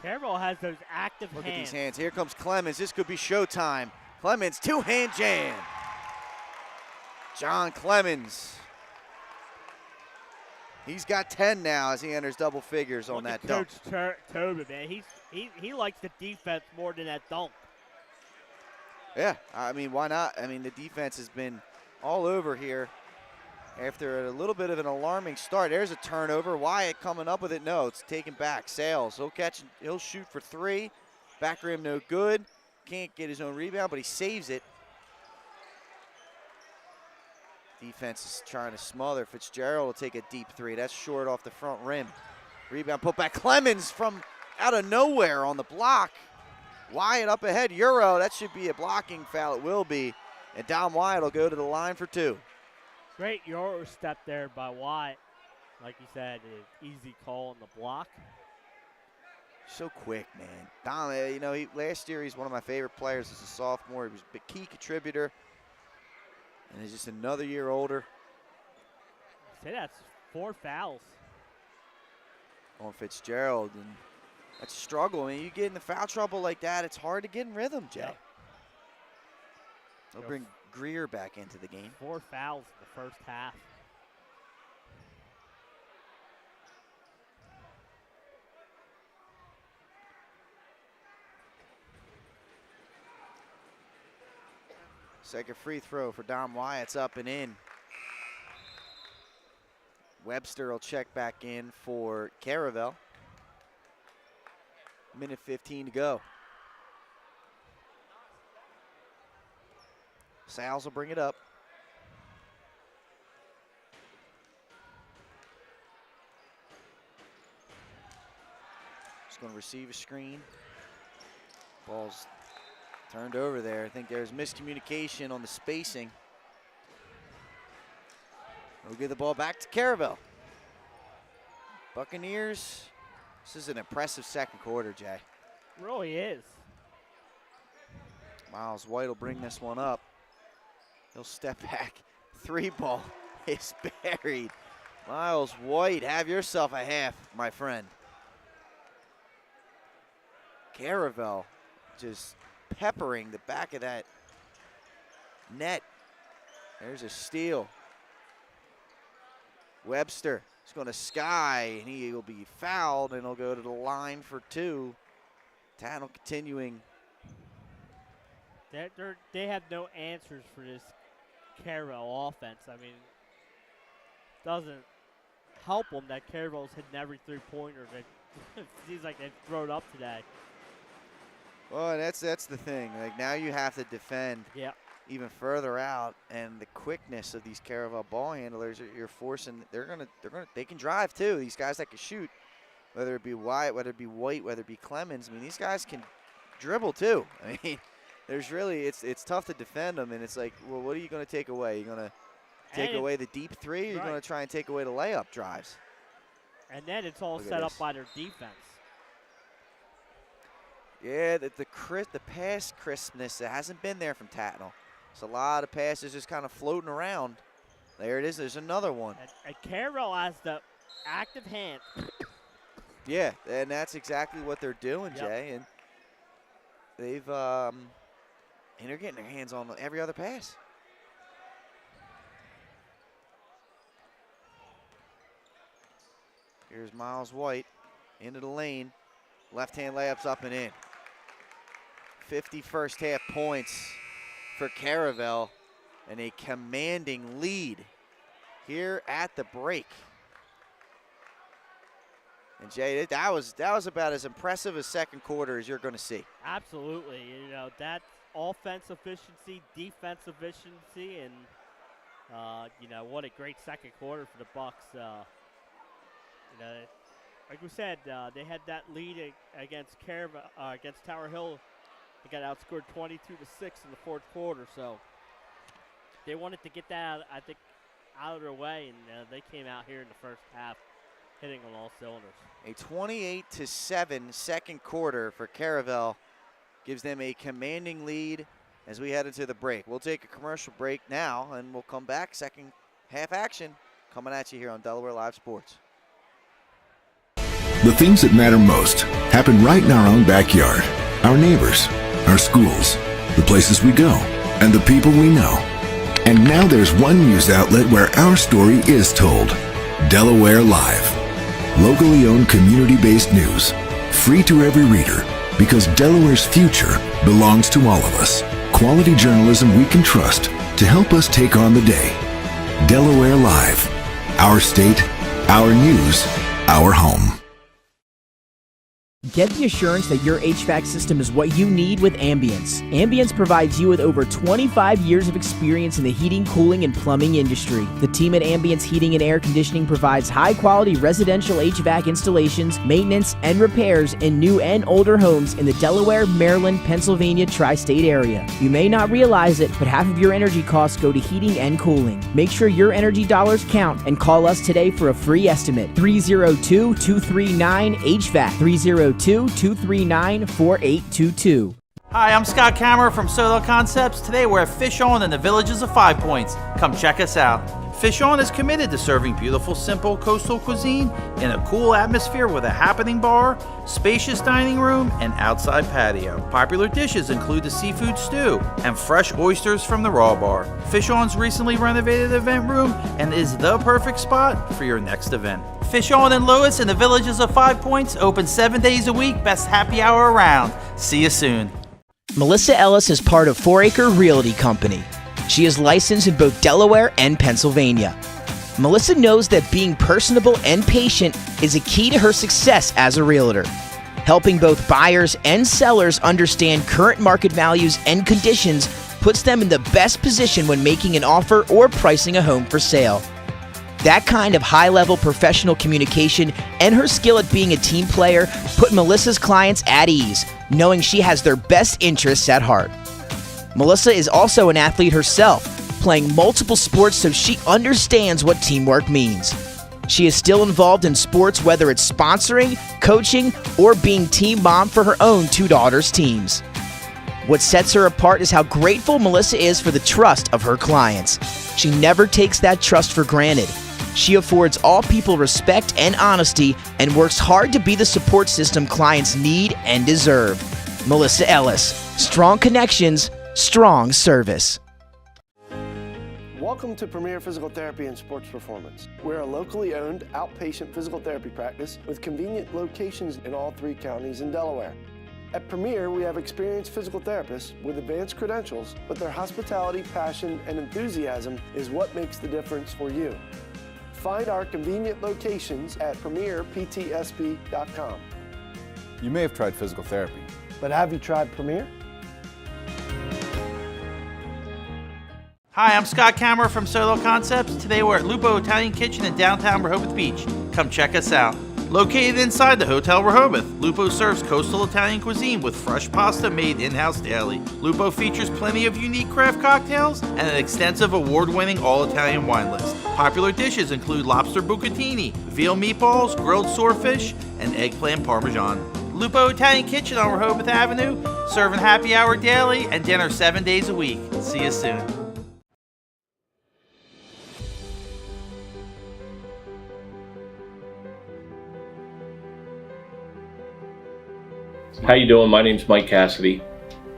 Cararvel has those active Look hands. at these hands. Here comes Clemens. This could be showtime. Clemens, two-hand jam. John Clemens. He's got 10 now as he enters double figures on that dunk. Coach Tobin, man, he likes the defense more than that dunk. Yeah, I mean, why not? I mean, the defense has been all over here after a little bit of an alarming start. There's a turnover. Wyatt coming up with it. No, it's taken back. Sales, he'll shoot for three. Back rim no good. Can't get his own rebound, but he saves it. Defense is trying to smother. Fitzgerald will take a deep three. That's short off the front rim. Rebound put back. Clemens from out of nowhere on the block. Wyatt up ahead. Euro, that should be a blocking foul. It will be. And Dom Wyatt will go to the line for two. Great Euro step there by Wyatt. Like you said, an easy call on the block. So quick, man. Dom, you know, last year he's one of my favorite players as a sophomore. He was a key contributor. And he's just another year older. Say that's 4 fouls. On Fitzgerald. And that's a struggle. I mean, you get in the foul trouble like that, it's hard to get in rhythm, Jay. Yep. They'll bring Greer back into the game. 4 fouls in the first half. Second free throw for Dom Wyatt's up and in. Webster will check back in for Cararvel. Minute 15 to go. Sals will bring it up. Just going to receive a screen. Ball's turned over there. I think there's miscommunication on the spacing. We'll give the ball back to Cararvel. Buccaneers, this is an impressive second quarter, Jay. It really is. Miles White will bring this one up. He'll step back. 3 ball is buried. Miles White, have yourself a half, my friend. Cararvel just peppering the back of that net. There's a steal. Webster is going to sky, and he will be fouled, and he'll go to the line for 2. Tatnall continuing. They have no answers for this Cararvel offense. I mean, doesn't help them that Cararvel's hitting every 3-pointer. It seems like they've thrown up today. Well, that's the thing. Like, now you have to defend even further out, and the quickness of these Cararvel ball handlers, you're forcing. They can drive too. These guys that can shoot, whether it be Wyatt, whether it be White, whether it be Clemens. I mean, these guys can dribble too. I mean, there's really it's tough to defend them, and it's like, well, what are you going to take away? You're going to take away the deep three, or you're going to try and take away the layup drives. And then it's all set up by their defense. Yeah, the pass crispness, it hasn't been there from Tatnall. It's a lot of passes just kind of floating around. There it is. There's another one. And Cararvel has the active hand. Yeah, and that's exactly what they're doing, Jay. And they've and they're getting their hands on every other pass. Here's Miles White into the lane. Left-hand layups up and in. 50 first half points for Cararvel and a commanding lead here at the break. And Jay, that was about as impressive a second quarter as you're going to see. Absolutely. You know, that's offense efficiency, defense efficiency, and you know, what a great second quarter for the Bucks. You know, like we said, they had that lead against against Tower Hill. They got outscored 22-6 in the fourth quarter, so they wanted to get that, I think, out of their way, and they came out here in the first half hitting on all cylinders. A 28-7 second quarter for Cararvel gives them a commanding lead as we head into the break. We'll take a commercial break now, and we'll come back. Second half action coming at you here on Delaware Live Sports. The things that matter most happen right in our own backyard. Our neighbors, our schools, the places we go, and the people we know. And now there's one news outlet where our story is told. Delaware Live. Locally owned, community-based news. Free to every reader, because Delaware's future belongs to all of us. Quality journalism we can trust to help us take on the day. Delaware Live. Our state, our news, our home. Get the assurance that your HVAC system is what you need with Ambience. Ambience provides you with over 25 years of experience in the heating, cooling, and plumbing industry. The team at Ambience Heating and Air Conditioning provides high-quality residential HVAC installations, maintenance, and repairs in new and older homes in the Delaware, Maryland, Pennsylvania tri-state area. You may not realize it, but half of your energy costs go to heating and cooling. Make sure your energy dollars count and call us today for a free estimate. 302-239-HVAC. 302-239-4822. Hi, I'm Scott Kammerer from Soto Concepts. Today we're at Fish On in the Villages of 5 Points. Come check us out. Fish On is committed to serving beautiful, simple coastal cuisine in a cool atmosphere with a happening bar, spacious dining room, and outside patio. Popular dishes include the seafood stew and fresh oysters from the raw bar. Fish On's recently renovated event room and is the perfect spot for your next event. Fish On in Lewis in the Villages of 5 Points, open 7 days a week, best happy hour around. See you soon. Melissa Ellis is part of 4 Acre Realty Company. She is licensed in both Delaware and Pennsylvania. Melissa knows that being personable and patient is a key to her success as a realtor. Helping both buyers and sellers understand current market values and conditions puts them in the best position when making an offer or pricing a home for sale. That kind of high-level professional communication and her skill at being a team player put Melissa's clients at ease, knowing she has their best interests at heart. Melissa is also an athlete herself, playing multiple sports, so she understands what teamwork means. She is still involved in sports, whether it's sponsoring, coaching, or being team mom for her own 2 daughters' teams. What sets her apart is how grateful Melissa is for the trust of her clients. She never takes that trust for granted. She affords all people respect and honesty and works hard to be the support system clients need and deserve. Melissa Ellis. Strong connections, strong service. Welcome to Premier Physical Therapy and Sports Performance. We're a locally owned outpatient physical therapy practice with convenient locations in all 3 counties in Delaware. At Premier, we have experienced physical therapists with advanced credentials, but their hospitality, passion, and enthusiasm is what makes the difference for you. Find our convenient locations at premierptsp.com. You may have tried physical therapy, But have you tried Premier? Hi, I'm Scott Kammerer from Soto Concepts. Today we're at Lupo Italian Kitchen in downtown Rehoboth Beach. Come check us out. Located inside the Hotel Rehoboth, Lupo serves coastal Italian cuisine with fresh pasta made in-house daily. Lupo features plenty of unique craft cocktails and an extensive award-winning all-Italian wine list. Popular dishes include lobster bucatini, veal meatballs, grilled swordfish, and eggplant parmesan. Lupo Italian Kitchen on Rehoboth Avenue, serving happy hour daily and dinner 7 days a week. See you soon. How you doing? My name's Mike Cassidy.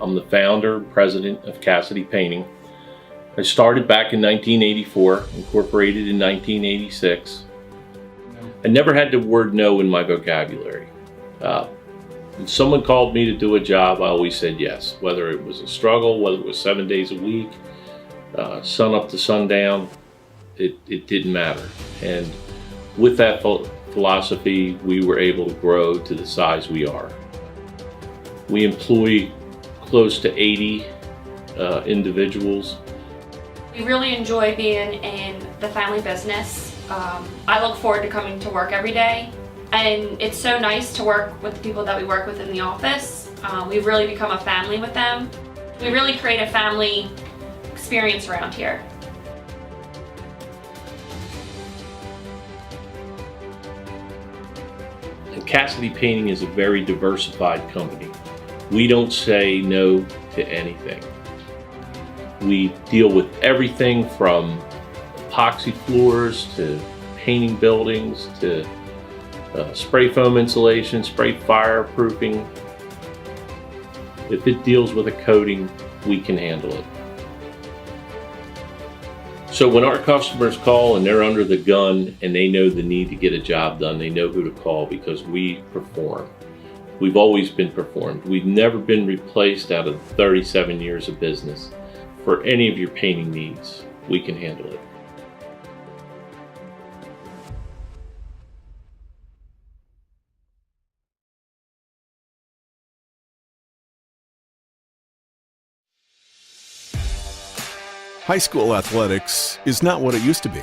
I'm the founder and president of Cassidy Painting. I started back in 1984, incorporated in 1986. I never had the word no in my vocabulary. When someone called me to do a job, I always said yes. Whether it was a struggle, whether it was 7 days a week, sun up to sundown, it didn't matter. And with that philosophy, we were able to grow to the size we are. We employ close to 80 individuals. We really enjoy being in the family business. I look forward to coming to work every day, and it's so nice to work with the people that we work with in the office. We've really become a family with them. We really create a family experience around here. And Cassidy Painting is a very diversified company. We don't say no to anything. We deal with everything from epoxy floors to painting buildings to spray foam insulation, spray fireproofing. If it deals with a coating, we can handle it. So when our customers call and they're under the gun and they know the need to get a job done, they know who to call because we perform. We've always been performed. We've never been replaced out of 37 years of business. For any of your painting needs, we can handle it. High school athletics is not what it used to be.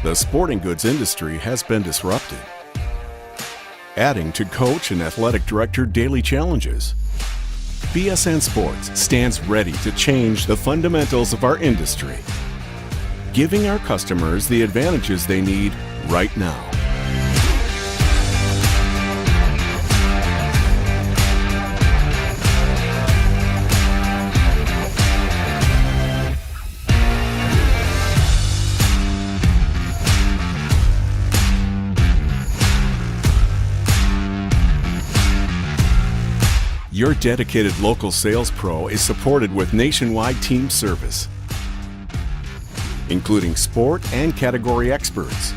The sporting goods industry has been disrupted, adding to coach and athletic director daily challenges. BSN Sports stands ready to change the fundamentals of our industry, giving our customers the advantages they need right now. Your dedicated local sales pro is supported with nationwide team service, including sport and category experts.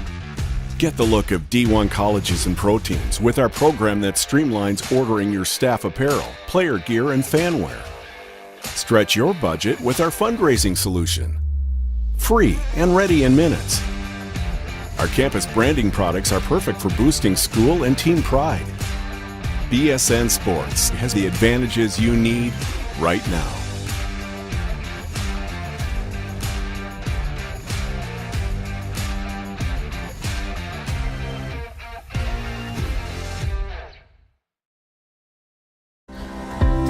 Get the look of D1 colleges and pro teams with our program that streamlines ordering your staff apparel, player gear, and fan wear. Stretch your budget with our fundraising solution. Free and ready in minutes. Our campus branding products are perfect for boosting school and team pride. BSN Sports has the advantages you need right now.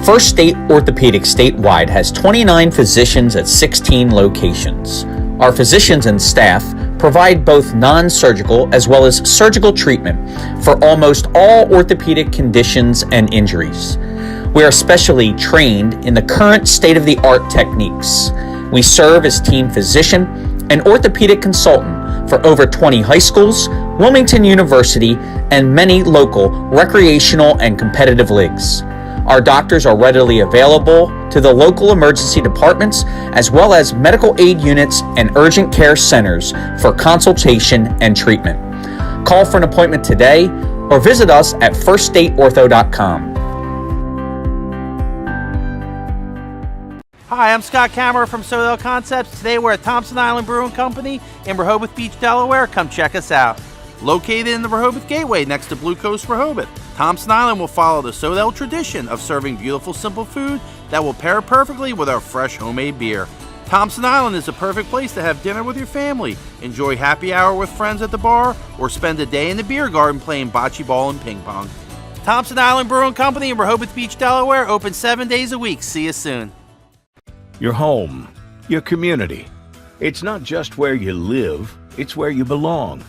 First State Orthopedic statewide has 29 physicians at 16 locations. Our physicians and staff provide both non-surgical as well as surgical treatment for almost all orthopedic conditions and injuries. We are specially trained in the current state-of-the-art techniques. We serve as team physician and orthopedic consultant for over 20 high schools, Wilmington University, and many local recreational and competitive leagues. Our doctors are readily available to the local emergency departments as well as medical aid units and urgent care centers for consultation and treatment. Call for an appointment today or visit us at firststateortho.com. Hi, I'm Scott Kammerer from Sodell Concepts. Today we're at Thompson Island Brewing Company in Rehoboth Beach, Delaware. Come check us out. Located in the Rehoboth Gateway next to Blue Coast Rehoboth, Thompson Island will follow the Sodell tradition of serving beautiful, simple food that will pair perfectly with our fresh homemade beer. Thompson Island is a perfect place to have dinner with your family, enjoy happy hour with friends at the bar, or spend a day in the beer garden playing bocce ball and ping pong. Thompson Island Brewing Company in Rehoboth Beach, Delaware, open 7 days a week. See you soon. Your home, your community. It's not just where you live, it's where you belong.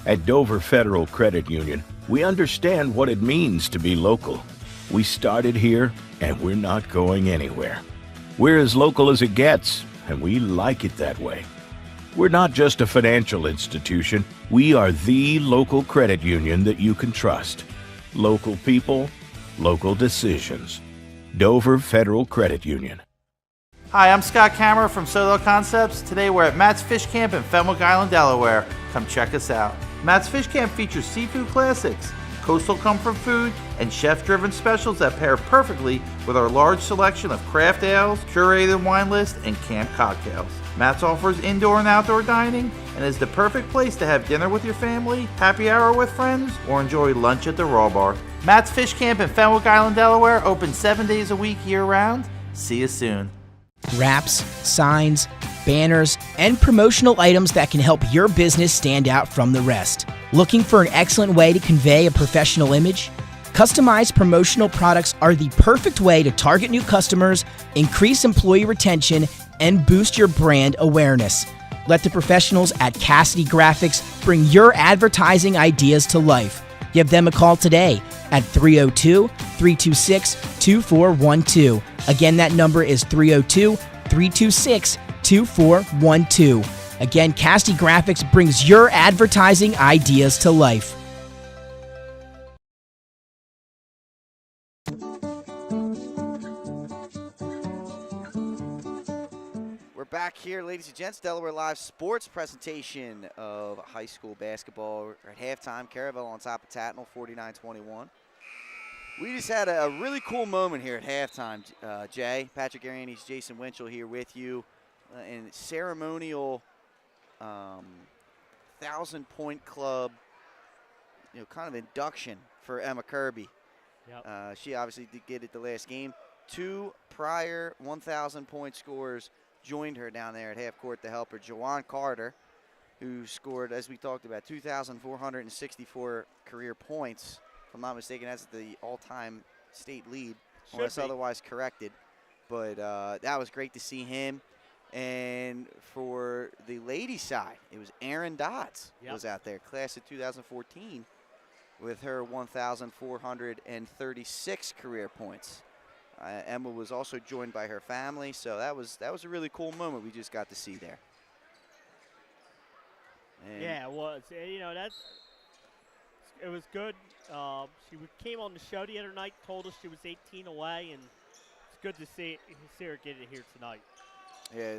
At Dover Federal Credit Union, we understand what it means to be local. We started here, and we're not going anywhere. We're as local as it gets, and we like it that way. We're not just a financial institution. We are the local credit union that you can trust. Local people, local decisions. Dover Federal Credit Union. Hi, I'm Scott Kammerer from Sodell Concepts. Today we're at Matt's Fish Camp in Fenwick Island, Delaware. Come check us out. Matt's Fish Camp features seafood classics, coastal comfort food, and chef-driven specials that pair perfectly with our large selection of craft ales, curated wine list, and camp cocktails. Matt's offers indoor and outdoor dining and is the perfect place to have dinner with your family, happy hour with friends, or enjoy lunch at the Raw Bar. Matt's Fish Camp in Fenwick Island, Delaware, open 7 days a week year-round. See you soon. Wraps, signs, banners, and promotional items that can help your business stand out from the rest. Looking for an excellent way to convey a professional image? Customized promotional products are the perfect way to target new customers, increase employee retention, and boost your brand awareness. Let the professionals at Cassidy Graphics bring your advertising ideas to life. Give them a call today at 302-326-2412. Again, that number is 302-326-2412. Again, Cassidy Graphics brings your advertising ideas to life. We're back here, ladies and gents, Delaware Live sports presentation of high school basketball. We're at halftime. Cararvel on top of Tatnall, 49-21. We just had a really cool moment here at halftime, Jay. Patrick Arianes, Jason Winchell here with you in ceremonial 1,000-point club, kind of induction for Emma Kirby. Yep. She obviously did get it the last game. 2 prior 1,000-point scorers joined her down there at half court to help her. Jawan Carter, who scored, as we talked about, 2,464 career points. If I'm not mistaken, that's the all-time state lead, unless otherwise corrected. But that was great to see him. And for the ladies' side, it was Erin Dodds was out there, class of 2014, with her 1,436 career points. Emma was also joined by her family, so that was a really cool moment we just got to see there. And yeah, it was. It was good. She came on the show the other night, told us she was 18 away, and it's good to see her get it here tonight. Yeah,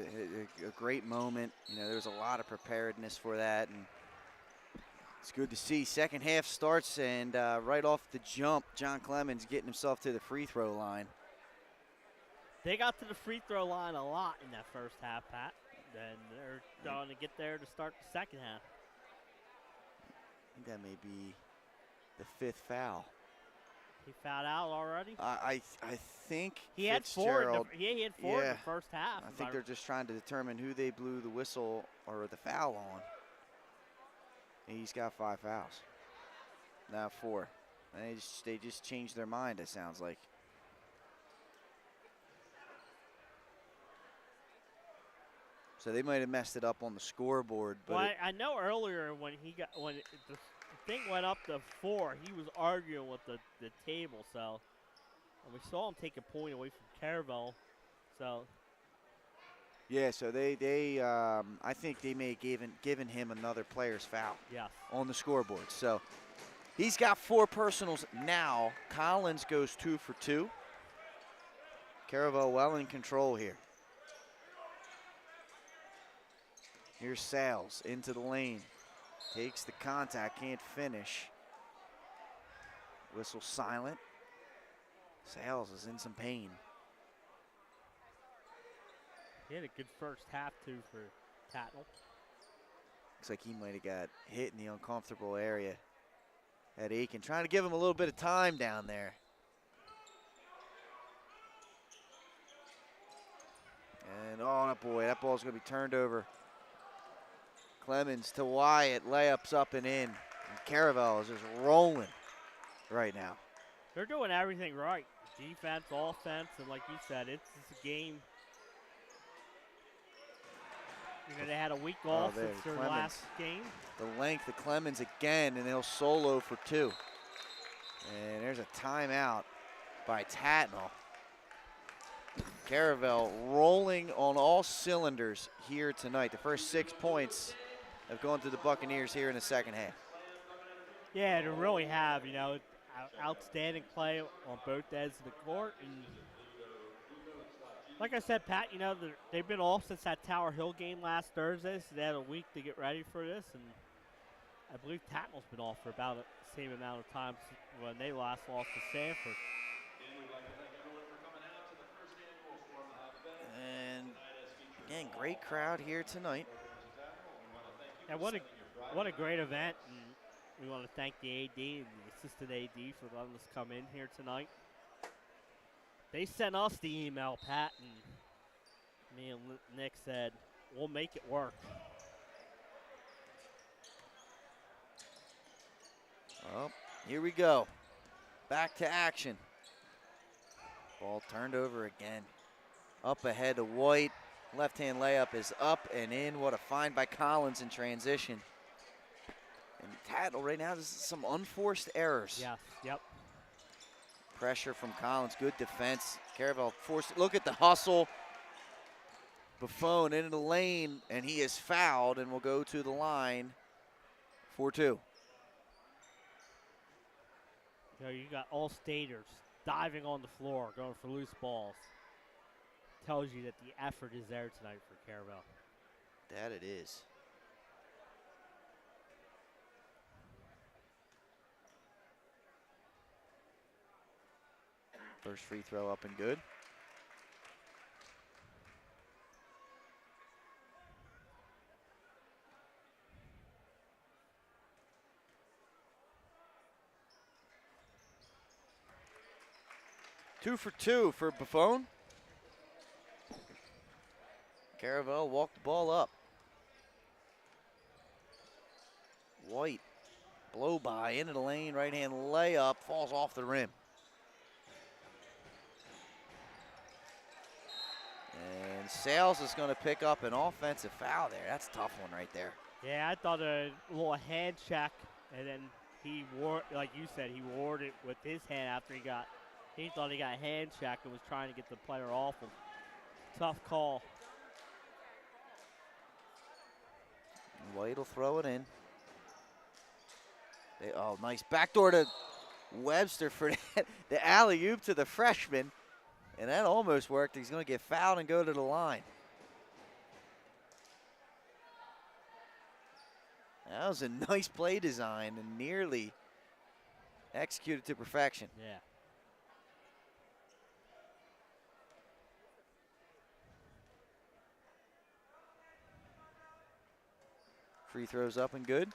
a great moment. There was a lot of preparedness for that, and it's good to see. Second half starts, and right off the jump, John Clemens getting himself to the free throw line. They got to the free throw line a lot in that first half, Pat. And they're going to get there to start the second half. I think that may be the 5th foul. He fouled out already? I think he had 4. He had 4 in the first half. I think they're just trying to determine who they blew the whistle or the foul on. And he's got 5 fouls. Now 4. And they just changed their mind, it sounds like. So they might have messed it up on the scoreboard. But well, I know earlier when the thing went up to 4, he was arguing with the table. So and we saw him take a point away from Cararvel. So yeah, so they I think they may have given him another player's foul. On the scoreboard. So he's got 4 personals now. Collins goes 2 for 2. Cararvel well in control here. Here's Sales into the lane. Takes the contact, can't finish. Whistle silent. Sales is in some pain. He had a good first half, too, for Tatnall. Looks like he might have got hit in the uncomfortable area at Aiken. Trying to give him a little bit of time down there. And, oh, boy, that ball's going to be turned over. Clemens to Wyatt, layups up and in. And Cararvel is just rolling right now. They're doing everything right. Defense, offense, and like you said, it's a game. They had a week off since their last game. The length of Clemens again, and he'll solo for 2. And there's a timeout by Tatnall. Cararvel rolling on all cylinders here tonight. The first 6 points have gone to the Buccaneers here in the second half. Yeah, they really have, outstanding play on both ends of the court. And like I said, Pat, they've been off since that Tower Hill game last Thursday, so they had a week to get ready for this. And I believe Tatnall's been off for about the same amount of time when they last lost to Sanford. And again, great crowd here tonight. And what a great event, and we want to thank the AD and the assistant AD for letting us come in here tonight. They sent us the email, Pat, and me and Nick said, we'll make it work. Well, here we go. Back to action. Ball turned over again. Up ahead to White. Left-hand layup is up and in. What a find by Collins in transition. And Tatnall right now, this is some unforced errors. Yes, yep. Pressure from Collins, good defense. Cararvel forced it. Look at the hustle. Buffon into the lane, and he is fouled and will go to the line for 2. You know, you got all staters diving on the floor, going for loose balls. Tells you that the effort is there tonight for Cararvel. That it is. First free throw up and good. Two for 2 for Buffon. Cararvel walked the ball up. White, blow by into the lane, right hand layup, falls off the rim. And Sales is going to pick up an offensive foul there. That's a tough one right there. Yeah, I thought a little hand check, and then he wore, like you said, he wore it with his hand after he thought he got a hand check and was trying to get the player off him. Tough call. White will throw it in. Oh, nice backdoor to Webster for the alley-oop to the freshman. And that almost worked. He's going to get fouled and go to the line. That was a nice play design and nearly executed to perfection. Yeah. Free throws up and good.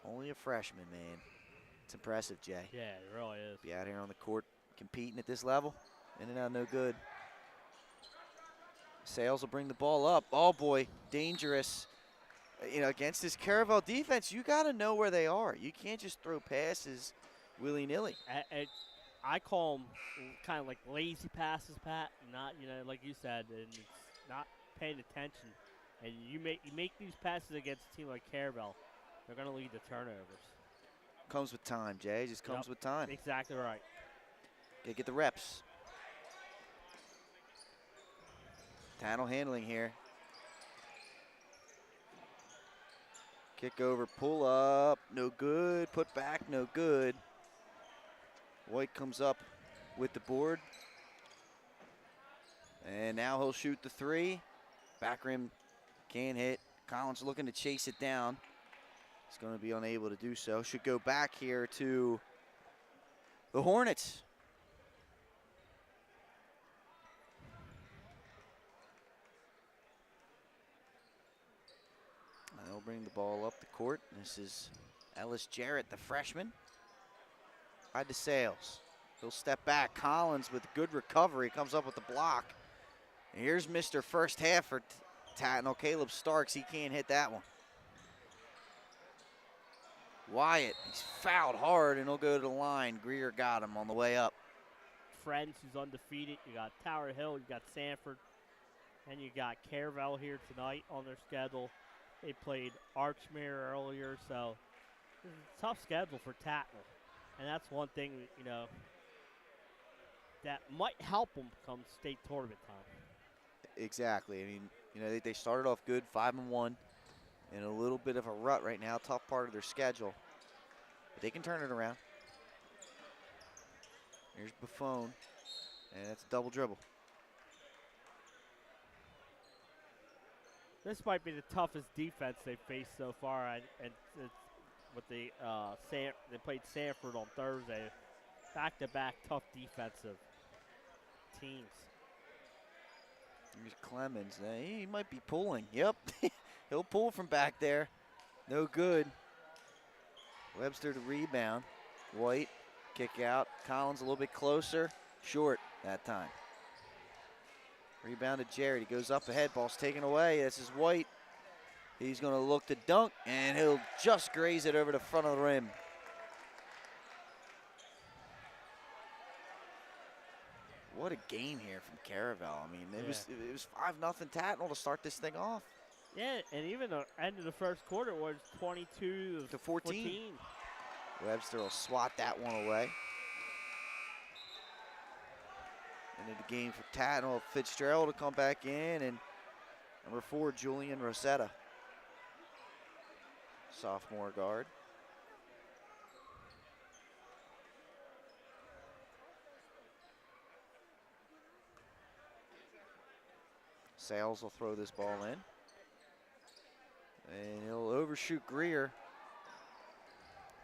Only a freshman, man. It's impressive, Jay. Yeah, it really is. Be out here on the court competing at this level. In and out, no good. Sales will bring the ball up. Oh, boy, dangerous. You know, against this Cararvel defense, you got to know where they are. You can't just throw passes willy-nilly. I call them kind of like lazy passes, Pat. Not, you know, like you said, and it's not paying attention. And you make these passes against a team like Cararvel, they're going to lead to turnovers. Comes with time, Jay. Just comes with time. Exactly right. Gotta get the reps. Tatnall handling here. Kick over, pull up, no good. Put back, no good. White comes up with the board. And now he'll shoot the 3. Back rim can't hit. Collins looking to chase it down. He's going to be unable to do so. Should go back here to the Hornets. They'll bring the ball up the court. This is Ellis Jarrett, the freshman. Side to Sales. He'll step back. Collins with good recovery comes up with the block. And here's Mr. First Half for Tatnall, Caleb Starks. He can't hit that one. Wyatt, he's fouled hard and he'll go to the line. Greer got him on the way up. Friends, who's undefeated. You got Tower Hill, you got Sanford, and you got Cararvel here tonight on their schedule. They played Archmere earlier, so it's a tough schedule for Tatnall. And that's one thing, you know, that might help them come state tournament time. Exactly. I mean, you know, they started off good, 5-1, in a little bit of a rut right now, tough part of their schedule. But they can turn it around. Here's Buffon, and that's a double dribble. This might be the toughest defense they've faced so far, and it's with the they played Sanford on Thursday. Back-to-back tough defensive teams. Here's Clemens. He might be pulling. Yep, he'll pull from back there. No good. Webster to rebound. White, kick out. Collins a little bit closer. Short that time. Rebounded Jarrett. He goes up ahead. Ball's taken away. This is White. He's going to look to dunk, and he'll just graze it over the front of the rim. What a game here from Cararvel. I mean, it was 5-0 Tatnall to start this thing off. Yeah, and even the end of the first quarter was 22 to 14. Webster will swat that one away. Into the game for Tatnall. Fitzgerald to come back in, and number 4, Julian Rosetta, sophomore guard. Sales will throw this ball in. And he'll overshoot Greer.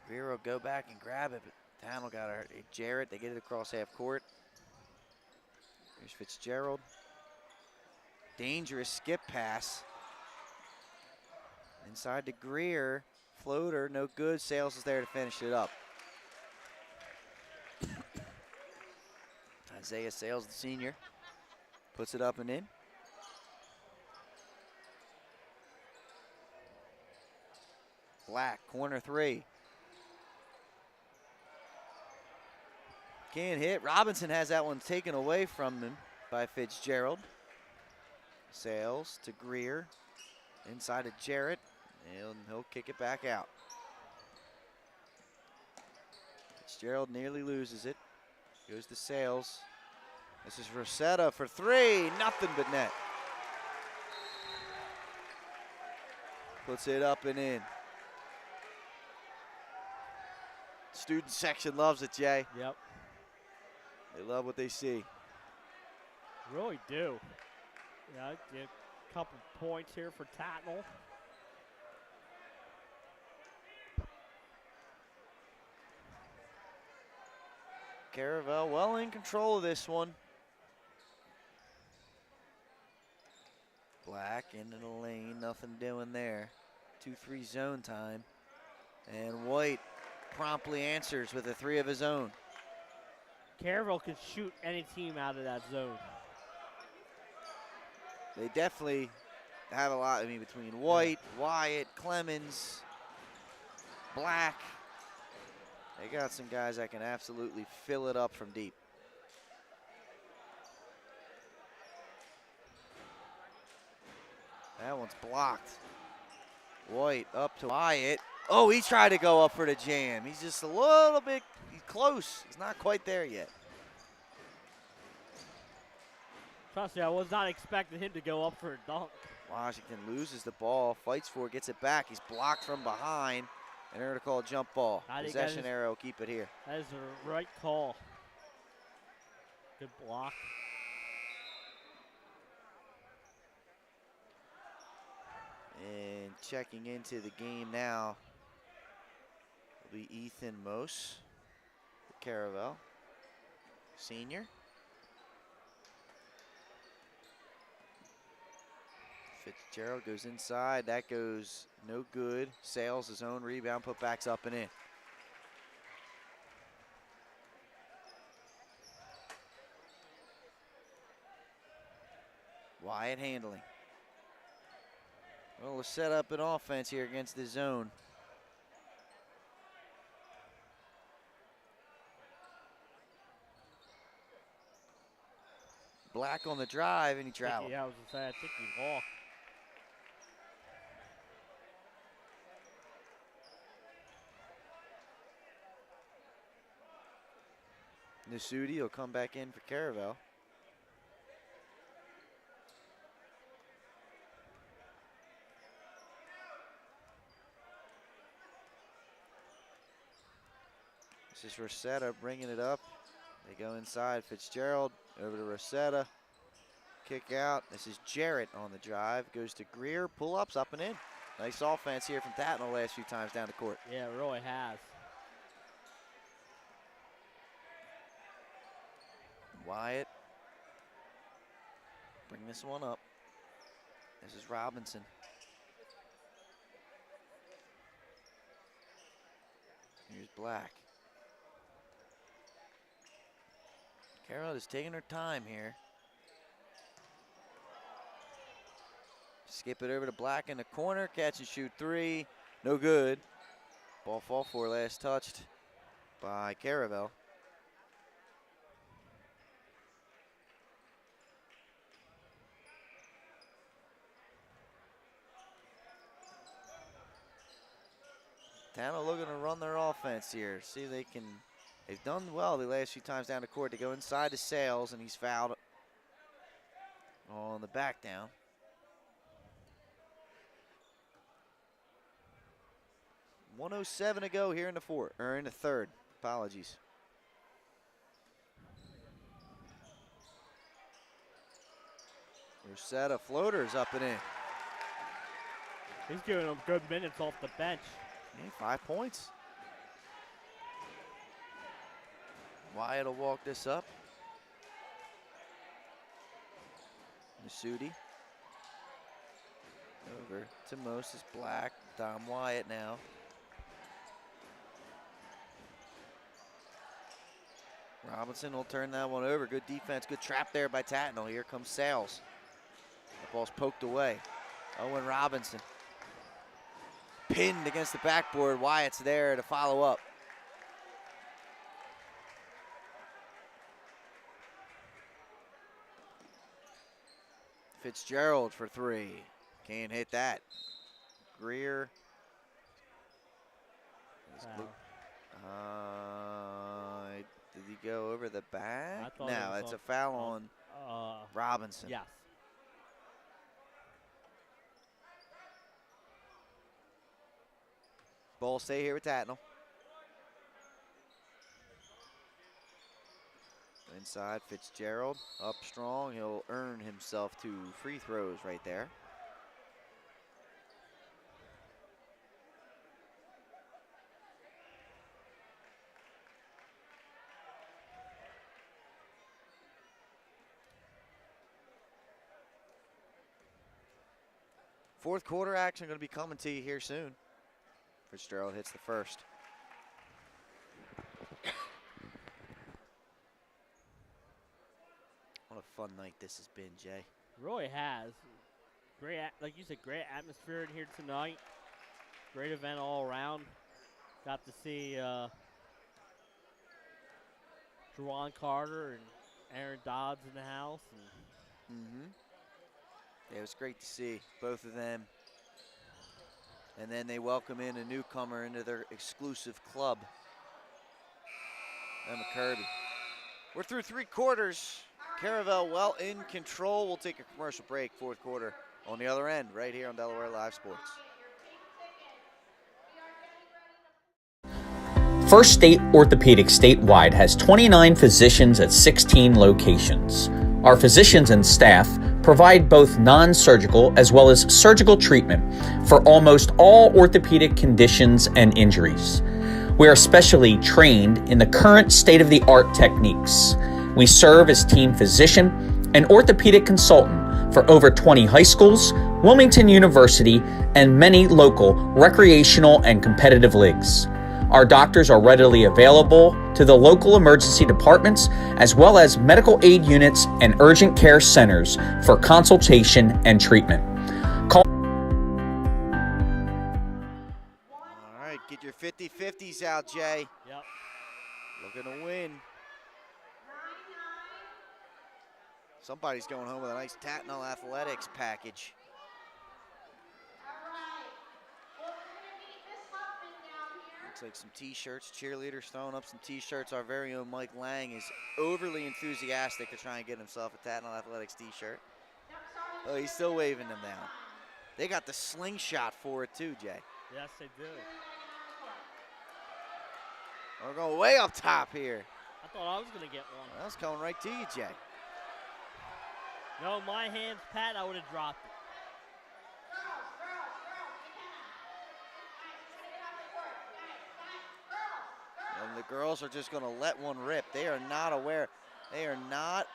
Greer will go back and grab it, but Tatnall got Jarrett. They get it across half court. Here's Fitzgerald. Dangerous skip pass. Inside to Greer. Floater, no good. Sales is there to finish it up. Isaiah Sales, the senior, puts it up and in. Black, corner 3. Can't hit. Robinson has that one taken away from him by Fitzgerald. Sales to Greer. Inside to Jarrett. And he'll kick it back out. Fitzgerald nearly loses it. Goes to Sales. This is Rosetta for 3. Nothing but net. Puts it up and in. Student section loves it, Jay. Yep. They love what they see. Really do. Yeah, get a couple points here for Tatnall. Cararvel well in control of this one. Black into the lane, nothing doing there. 2-3 zone time. And White promptly answers with a 3 of his own. Cararvel could shoot any team out of that zone. They definitely have a lot, between White, Wyatt, Clemens, Black. They got some guys that can absolutely fill it up from deep. That one's blocked. White up to Wyatt. Oh, he tried to go up for the jam. He's just a little bit close. He's not quite there yet. Trust me, I was not expecting him to go up for a dunk. Washington loses the ball, fights for it, gets it back. He's blocked from behind, and they're going to call a jump ball. Possession arrow, keep it here. That is the right call. Good block. And checking into the game now will be Ethan Mose, Cararvel, senior. Fitzgerald goes inside. That goes no good. Sales his own rebound, put backs up and in. Wyatt handling. Well, let's set up an offense here against the zone. Black on the drive, and he traveled. Yeah, I was going to say, I think he walked. Nasudi will come back in for Cararvel. This is Rosetta bringing it up. They go inside. Fitzgerald over to Rosetta. Kick out. This is Jarrett on the drive. Goes to Greer. Pull-ups up and in. Nice offense here from Tatnall last few times down the court. Yeah, it really has. Wyatt. Bring this one up. This is Robinson. Here's Black. Carol is taking her time here. Skip it over to Black in the corner. Catch and shoot 3. No good. Ball fall for last touched by Cararvel. Tatnall looking to run their offense here. See if they can They've done well the last few times down the court. They go inside to Sales, and he's fouled on the back down. .107 to go here in the third. Apologies. Rosetta floaters up and in. He's giving them good minutes off the bench. Hey, 5 points. Wyatt will walk this up. Nasuti. Over to Moses Black. Dom Wyatt now. Robinson will turn that one over. Good defense, good trap there by Tatnall. Here comes Sales. The ball's poked away. Owen Robinson. Pinned against the backboard. Wyatt's there to follow up. Fitzgerald for 3. Can't hit that. Greer. Did he go over the back? No, it's a foul on Robinson. Yes. Ball stay here with Tatnall. Inside, Fitzgerald up strong. He'll earn himself 2 free throws right there. Fourth quarter action going to be coming to you here soon. Fitzgerald hits the first. What a fun night this has been, Jay. Really has. Great, like you said, great atmosphere in here tonight. Great event all around. Got to see Juwan Carter and Aaron Dodds in the house. Yeah, it was great to see both of them. And then they welcome in a newcomer into their exclusive club, Emma Kirby. We're through 3 quarters. Cararvel well in control. We'll take a commercial break. Fourth quarter on the other end, right here on Delaware Live Sports. First State Orthopedic statewide has 29 physicians at 16 locations. Our physicians and staff provide both non-surgical as well as surgical treatment for almost all orthopedic conditions and injuries. We are specially trained in the current state-of-the-art techniques. We serve as team physician and orthopedic consultant for over 20 high schools, Wilmington University, and many local recreational and competitive leagues. Our doctors are readily available to the local emergency departments as well as medical aid units and urgent care centers for consultation and treatment. Call. All right, get your 50-50s out, Jay. Yep. Looking to win. Somebody's going home with a nice Tatnall Athletics package. Looks like some t-shirts, cheerleaders throwing up some t-shirts. Our very own Mike Lang is overly enthusiastic to try and get himself a Tatnall Athletics t-shirt. Oh, he's still waving them down. They got the slingshot for it too, Jay. Yes, they do. We're going way up top here. I thought I was going to get one. That's coming right to you, Jay. No, my hands, Pat, I would have dropped it. And the girls are just going to let one rip. They are not aware. They are not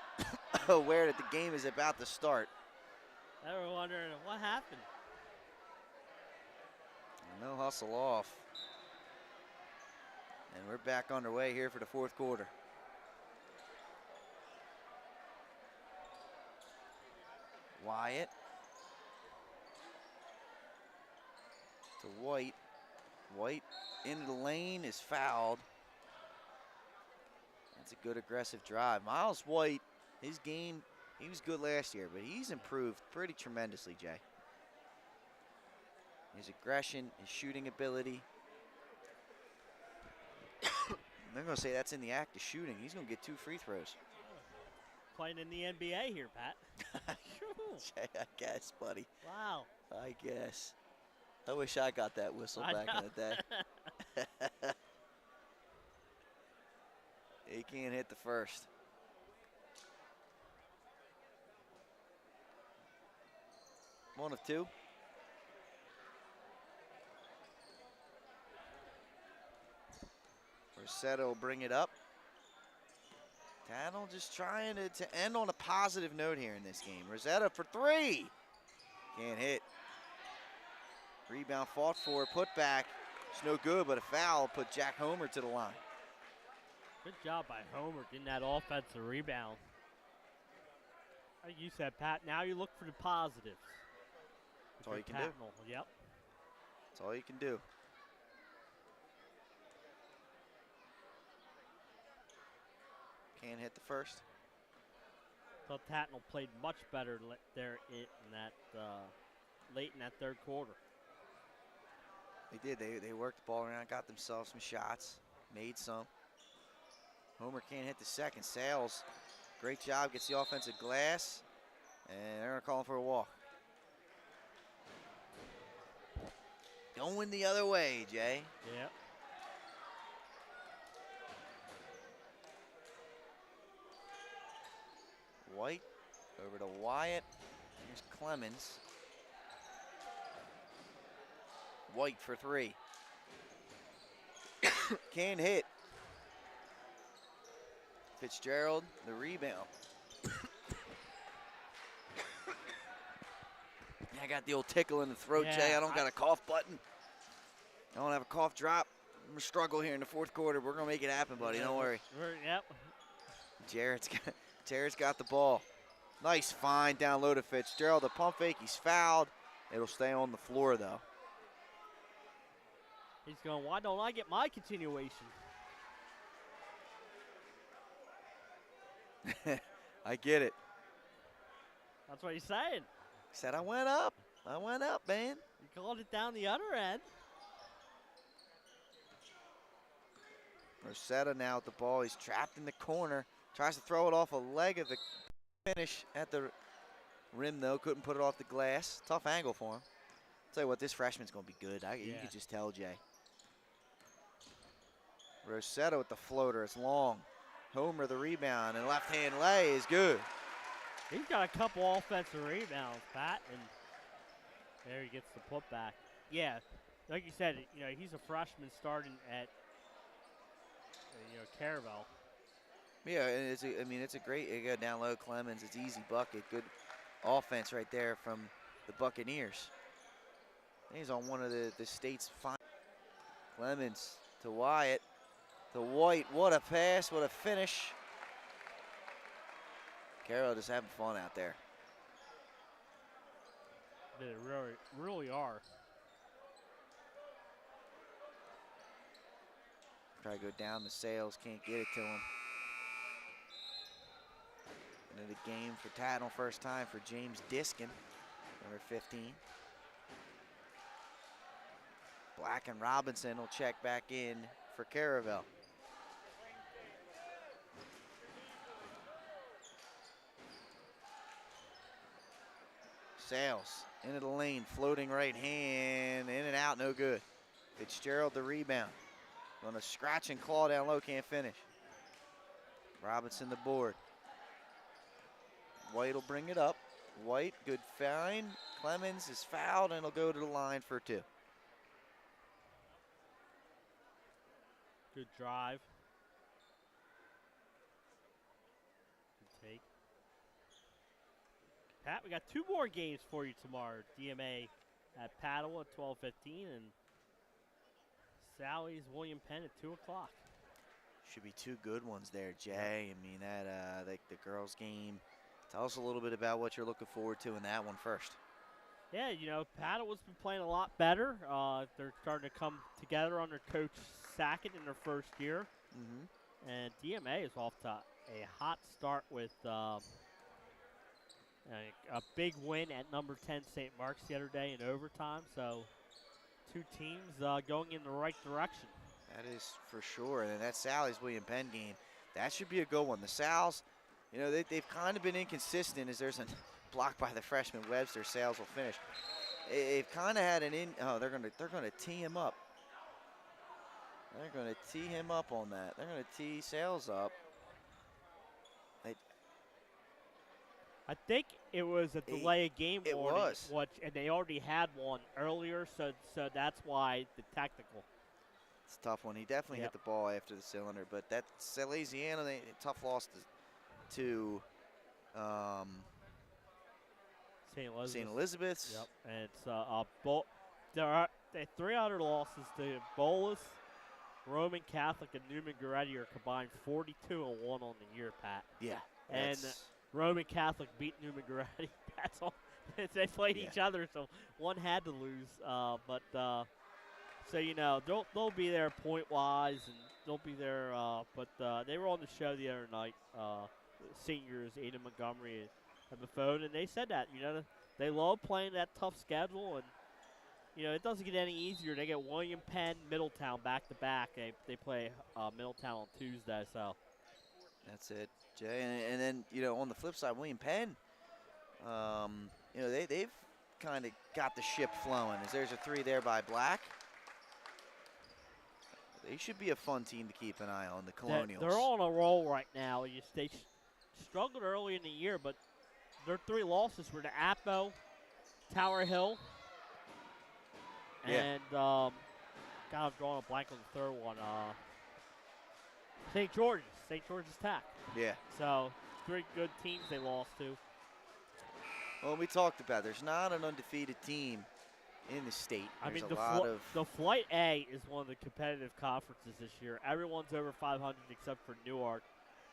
aware that the game is about to start. They were wondering what happened. No hustle off. And we're back underway here for the fourth quarter. Wyatt to White. White into the lane is fouled. That's a good aggressive drive. Miles White, his game, he was good last year, but he's improved pretty tremendously, Jay. His aggression, his shooting ability. They're going to say that's in the act of shooting. He's going to get 2 free throws. Playing in the NBA here, Pat. I guess, buddy. Wow. I guess. I wish I got that whistle back in the day. He can't hit the first. One of 2. Rosetta will bring it up. Tatnall just trying to end on a positive note here in this game. Rosetta for 3. Can't hit. Rebound fought for, put back. It's no good, but a foul put Jack Homer to the line. Good job by Homer getting that offensive rebound. Like you said, Pat, now you look for the positives. That's all you can do. Yep. That's all you can do. Can't hit the first. Thought Tatnall played much better there in that late in that third quarter. They did. They worked the ball around, got themselves some shots, made some. Homer can't hit the second. Sales, great job, gets the offensive glass, and they're going to call him for a walk. Going the other way, Jay. Yep. White over to Wyatt. Here's Clemens. White for 3. Can't hit. Fitzgerald, the rebound. I got the old tickle in the throat, Yeah, Jay. I don't got a cough button. I don't have a cough drop. I'm going to struggle here in the fourth quarter. We're going to make it happen, buddy. Don't worry. Yep. Jarrett's got the ball. Nice find down low to Fitzgerald. The pump fake, he's fouled. It'll stay on the floor, though. He's going, why don't I get my continuation? I get it. That's what he's saying. He said, I went up. I went up, man. You called it down the other end. Rosetta now with the ball. He's trapped in the corner. Tries to throw it off a leg of the finish at the rim, though. Couldn't put it off the glass. Tough angle for him. Tell you what, this freshman's going to be good. You could just tell, Jay. Rosetta with the floater. It's long. Homer the rebound, and left-hand lay is good. He's got a couple offensive rebounds, Pat, and there he gets the putback. Yeah, like you said, he's a freshman starting at Cararvel. Yeah, and it's a great. You go down low, Clemens. It's easy bucket. Good offense right there from the Buccaneers. He's on one of the state's fine. Clemens to Wyatt. To White. What a pass. What a finish. Carroll just having fun out there. They really are. Try to go down the Sales. Can't get it to him. Into the game for Tatnall. First time for James Diskin, number 15. Black and Robinson will check back in for Cararvel. Sales into the lane, floating right hand, in and out, no good. Fitzgerald the rebound. Going to scratch and claw down low, can't finish. Robinson the board. White will bring it up. White, good find. Clemens is fouled and he'll go to the line for 2. Good drive. Good take. Pat, we got 2 more games for you tomorrow. DMA at Paddle at 12:15 and Sally's William Penn at 2 o'clock. Should be 2 good ones there, Jay. I mean, that the girls' game. Tell us a little bit about what you're looking forward to in that one first. Yeah, Paddle has been playing a lot better. They're starting to come together under Coach Sackett in their first year. Mm-hmm. And DMA is off to a hot start with a big win at number 10 St. Mark's the other day in overtime. So 2 teams going in the right direction. That is for sure. And that Sally's William Penn game, that should be a good one. The Sal's, you know, they've kind of been inconsistent as there's a block by the freshman Webster. Sales will finish. They've kind of had an they're gonna tee him up. They're gonna tee him up on that. They're gonna tee Sales up. I think it was a delay of game warning. Was. And they already had one earlier, so that's why the technical. It's a tough one. He definitely hit the ball after the cylinder, but that Salesiana, tough loss to St. Elizabeth's. Yep, and it's there are 3 other losses to Bolus, Roman Catholic, and Newman Goretti are combined 42-1 on the year, Pat. Yeah, and Roman Catholic beat Newman Goretti. That's all. They played each other, so one had to lose. So you know they'll be there point wise, and they'll be there. But they were on the show the other night. Seniors Ada Montgomery and the phone, and they said that they love playing that tough schedule, and it doesn't get any easier. They get William Penn, Middletown back to back. They play Middletown on Tuesday, so. That's it, Jay. And then, on the flip side, William Penn, they've kind of got the ship flowing. As there's a 3 there by Black. They should be a fun team to keep an eye on, the Colonials. They're on a roll right now. They struggled early in the year, but their 3 losses were to Appo, Tower Hill, and God, I'm drawing a blank on the third one. St. George's Tech. Yeah. So 3 good teams they lost to. Well, we talked about there's not an undefeated team in the state. There's the Flight A is one of the competitive conferences this year. Everyone's over 500 except for Newark.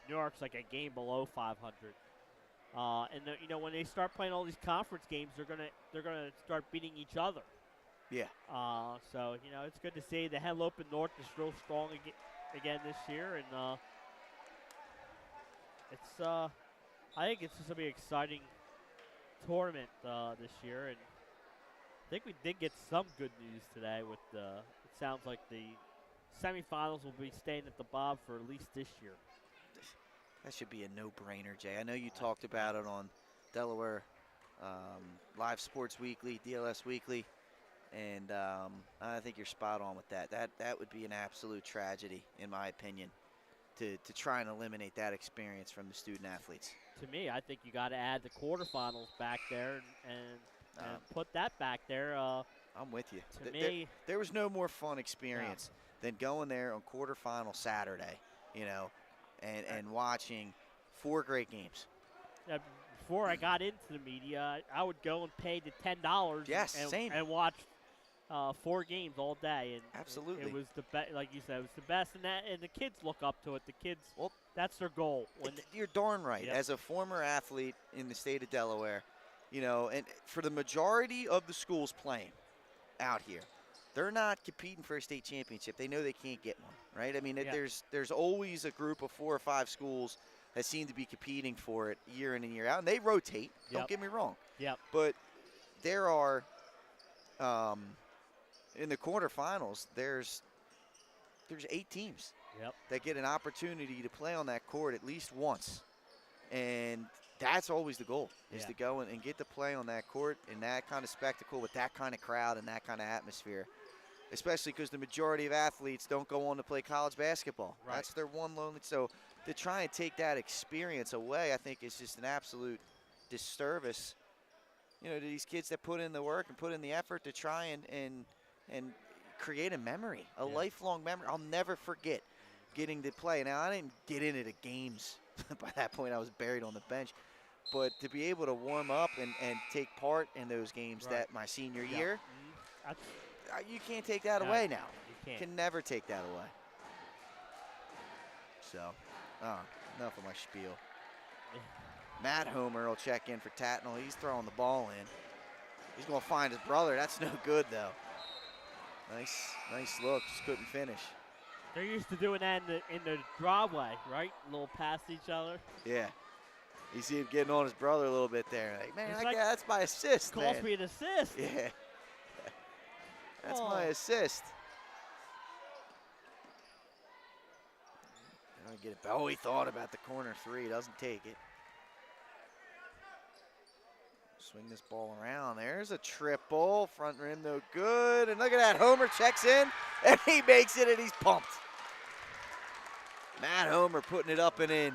Newark's like a game below 500. And when they start playing all these conference games, they're gonna start beating each other. Yeah. So it's good to see the Henlopen North is real strong again this year, and I think it's just gonna be an exciting tournament this year, and I think we did get some good news today. With it sounds like the semifinals will be staying at the Bob for at least this year. That should be a no-brainer, Jay. I know you talked about it on Delaware Live Sports Weekly, DLS Weekly, and I think you're spot on with that. That would be an absolute tragedy, in my opinion, to try and eliminate that experience from the student athletes. To me, I think you got to add the quarterfinals back there and put that back there. I'm with you. To me, there was no more fun experience than going there on quarterfinal Saturday, and watching 4 great games. Before I got into the media, I would go and pay the $10 and watch 4 games all day. And absolutely, it was the best. Like you said, it was the best, and the kids look up to it. The kids, that's their goal. You're darn right. Yep. As a former athlete in the state of Delaware, and for the majority of the schools playing out here, they're not competing for a state championship. They know they can't get one, right? I mean, there's always a group of 4 or 5 schools that seem to be competing for it year in and year out, and they rotate. Don't get me wrong. Yep. But there are, in the quarterfinals, there's 8 teams that get an opportunity to play on that court at least once, and that's always the goal, is to go and get to play on that court in that kind of spectacle with that kind of crowd and that kind of atmosphere, especially because the majority of athletes don't go on to play college basketball. Right. That's their one lonely. So to try and take that experience away, I think is just an absolute disservice, to these kids that put in the work and put in the effort to try and create a memory, a lifelong memory. I'll never forget getting to play. Now, I didn't get into the games. By that point, I was buried on the bench. But to be able to warm up and take part in those games that my senior year, you can't take that away now. You can never take that away. So, enough of my spiel. Matt Homer will check in for Tatnall. He's throwing the ball in. He's going to find his brother. That's no good, though. Nice look. Just couldn't finish. They're used to doing that in the driveway, right? A little past each other. Yeah. You see him getting on his brother a little bit there. Like, man, that's my assist, man. Calls me an assist. Yeah. That's my assist. Trying to get it. Oh, he thought about the corner three. Doesn't take it. Swing this ball around. There's a triple. Front rim, no good. And look at that. Homer checks in, and he makes it, and he's pumped. Matt Homer putting it up and in.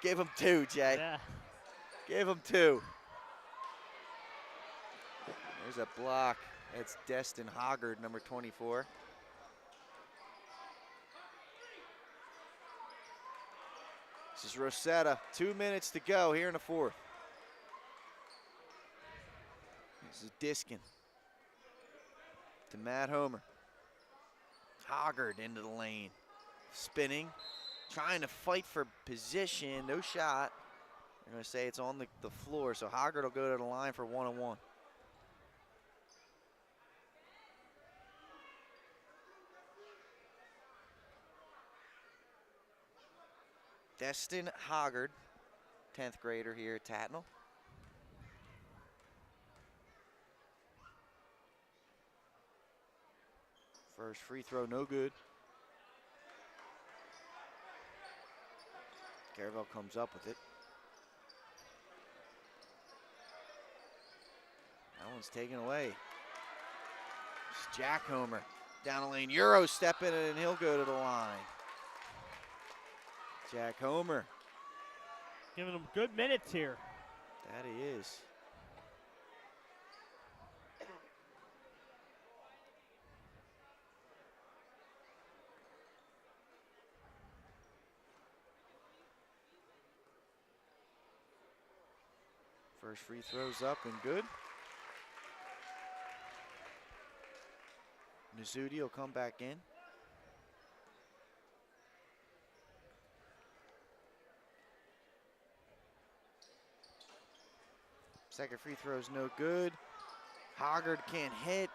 Give him two, Jay. Yeah. Give him two. There's a block. That's Destin Hoggard, number 24. This is Rosetta. 2 minutes to go here in the fourth. This is Diskin to Matt Homer. Hoggard into the lane. Spinning. Trying to fight for position. No shot. They're going to say it's on the floor, so Hoggard will go to the line for one-on-one. Destin Hoggard, 10th grader here at Tatnall. First free throw, no good. Cararvel comes up with it. That one's taken away. It's Jack Homer down the lane. Euro stepping in and he'll go to the line. Jack Homer. Giving him good minutes here. That he is. First free throw's up and good. Nasuti will come back in. Second free throw's no good. Hoggard can't hit.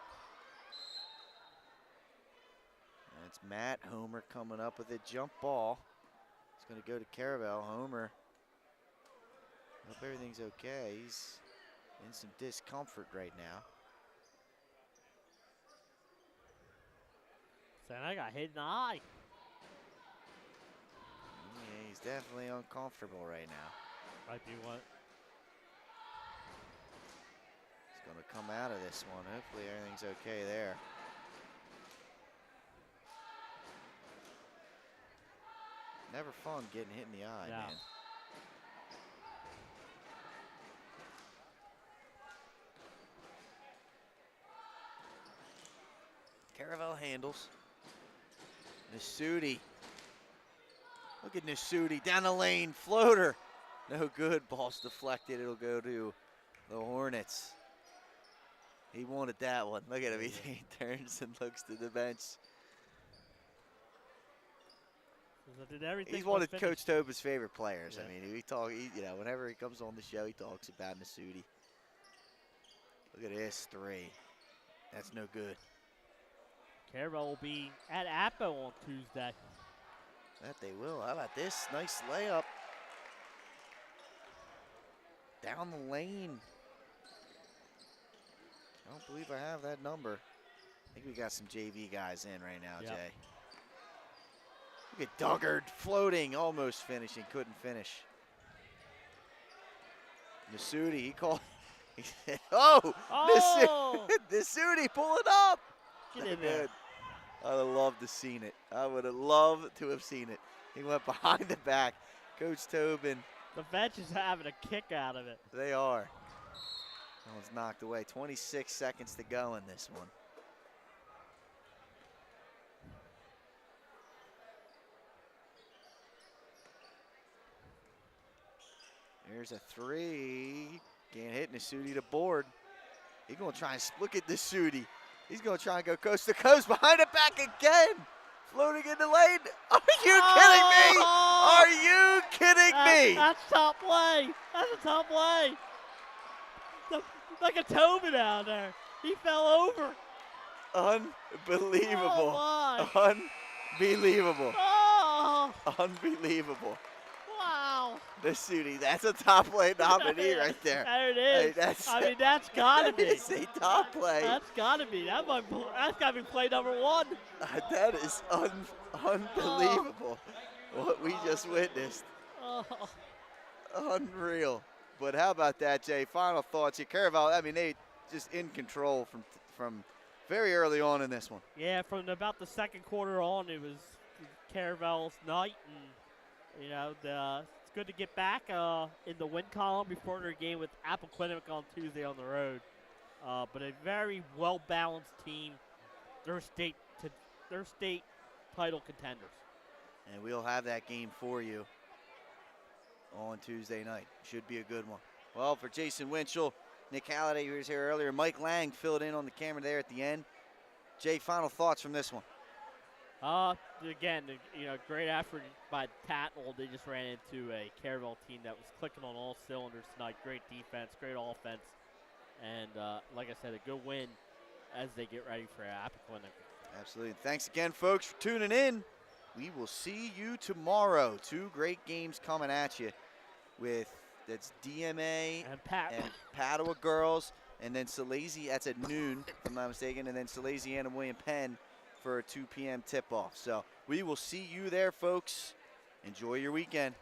That's Matt Homer coming up with a jump ball. It's going to go to Cararvel. Homer. Hope everything's okay. He's in some discomfort right now. Santa got hit in the eye. Yeah, he's definitely uncomfortable right now. Might be what. He's going to come out of this one. Hopefully everything's okay there. Never fun getting hit in the eye, man. Cararvel handles. Nasuti. Look at Nasuti down the lane. Floater. No good. Ball's deflected. It'll go to the Hornets. He wanted that one. Look at him. He turns and looks to the bench. He's one of Coach Toba's favorite players. Yeah. I mean, you know, whenever he comes on the show, he talks about Nasuti. Look at this three. That's no good. Cararvel will be at Appo on Tuesday. That they will. How about this? Nice layup. Down the lane. I don't believe I have that number. I think we got some JV guys in right now, yep. Jay. Look at Duggard floating, almost finishing, couldn't finish. Nasuti, he called. He said, oh! Nasuti, pull it up! Get in there. I would have loved to have seen it. I would have loved to have seen it. He went behind the back. Coach Tobin. The bench is having a kick out of it. They are. That one's knocked away. 26 seconds to go in this one. Here's a three. Can't hit Nasuti to board. He's going to try and look at Nasuti. He's going to try and go coast to coast. Behind it back again. Floating in the lane. Are you kidding me? Are you kidding me? That's top play. That's a top play. Look at Tobin down there. He fell over. Unbelievable. Oh, Unbelievable. Oh. Unbelievable. Wow. Oh. The Sooty. That's a top play nominee right there. There it is. Hey, that's got to be. It's a top play. That's got to be. That's got to be play number 1. That is unbelievable what we just witnessed. Oh. Unreal. But how about that, Jay? Final thoughts here. Cararvel, I mean, they just in control from very early on in this one. Yeah, from about the second quarter on, it was Cararvel's night, and it's good to get back in the win column before their game with Appoquinimink on Tuesday on the road. But a very well-balanced team. Their state title contenders. And we'll have that game for you on Tuesday night. Should be a good one. Well, for Jason Winchell, Nick Halliday, who was here earlier, Mike Lang filled in on the camera there at the end. Jay, final thoughts from this one? Again, great effort by Tatnall. They just ran into a Cararvel team that was clicking on all cylinders tonight. Great defense, great offense, and like I said, a good win as they get ready for Appoquinimink. Absolutely. Thanks again, folks, for tuning in. We will see you tomorrow. 2 great games coming at you that's DMA and Padua girls, and then Salesian, that's at noon, if I'm not mistaken, and then Salesian and William Penn for a 2 p.m. tip-off. So we will see you there, folks. Enjoy your weekend.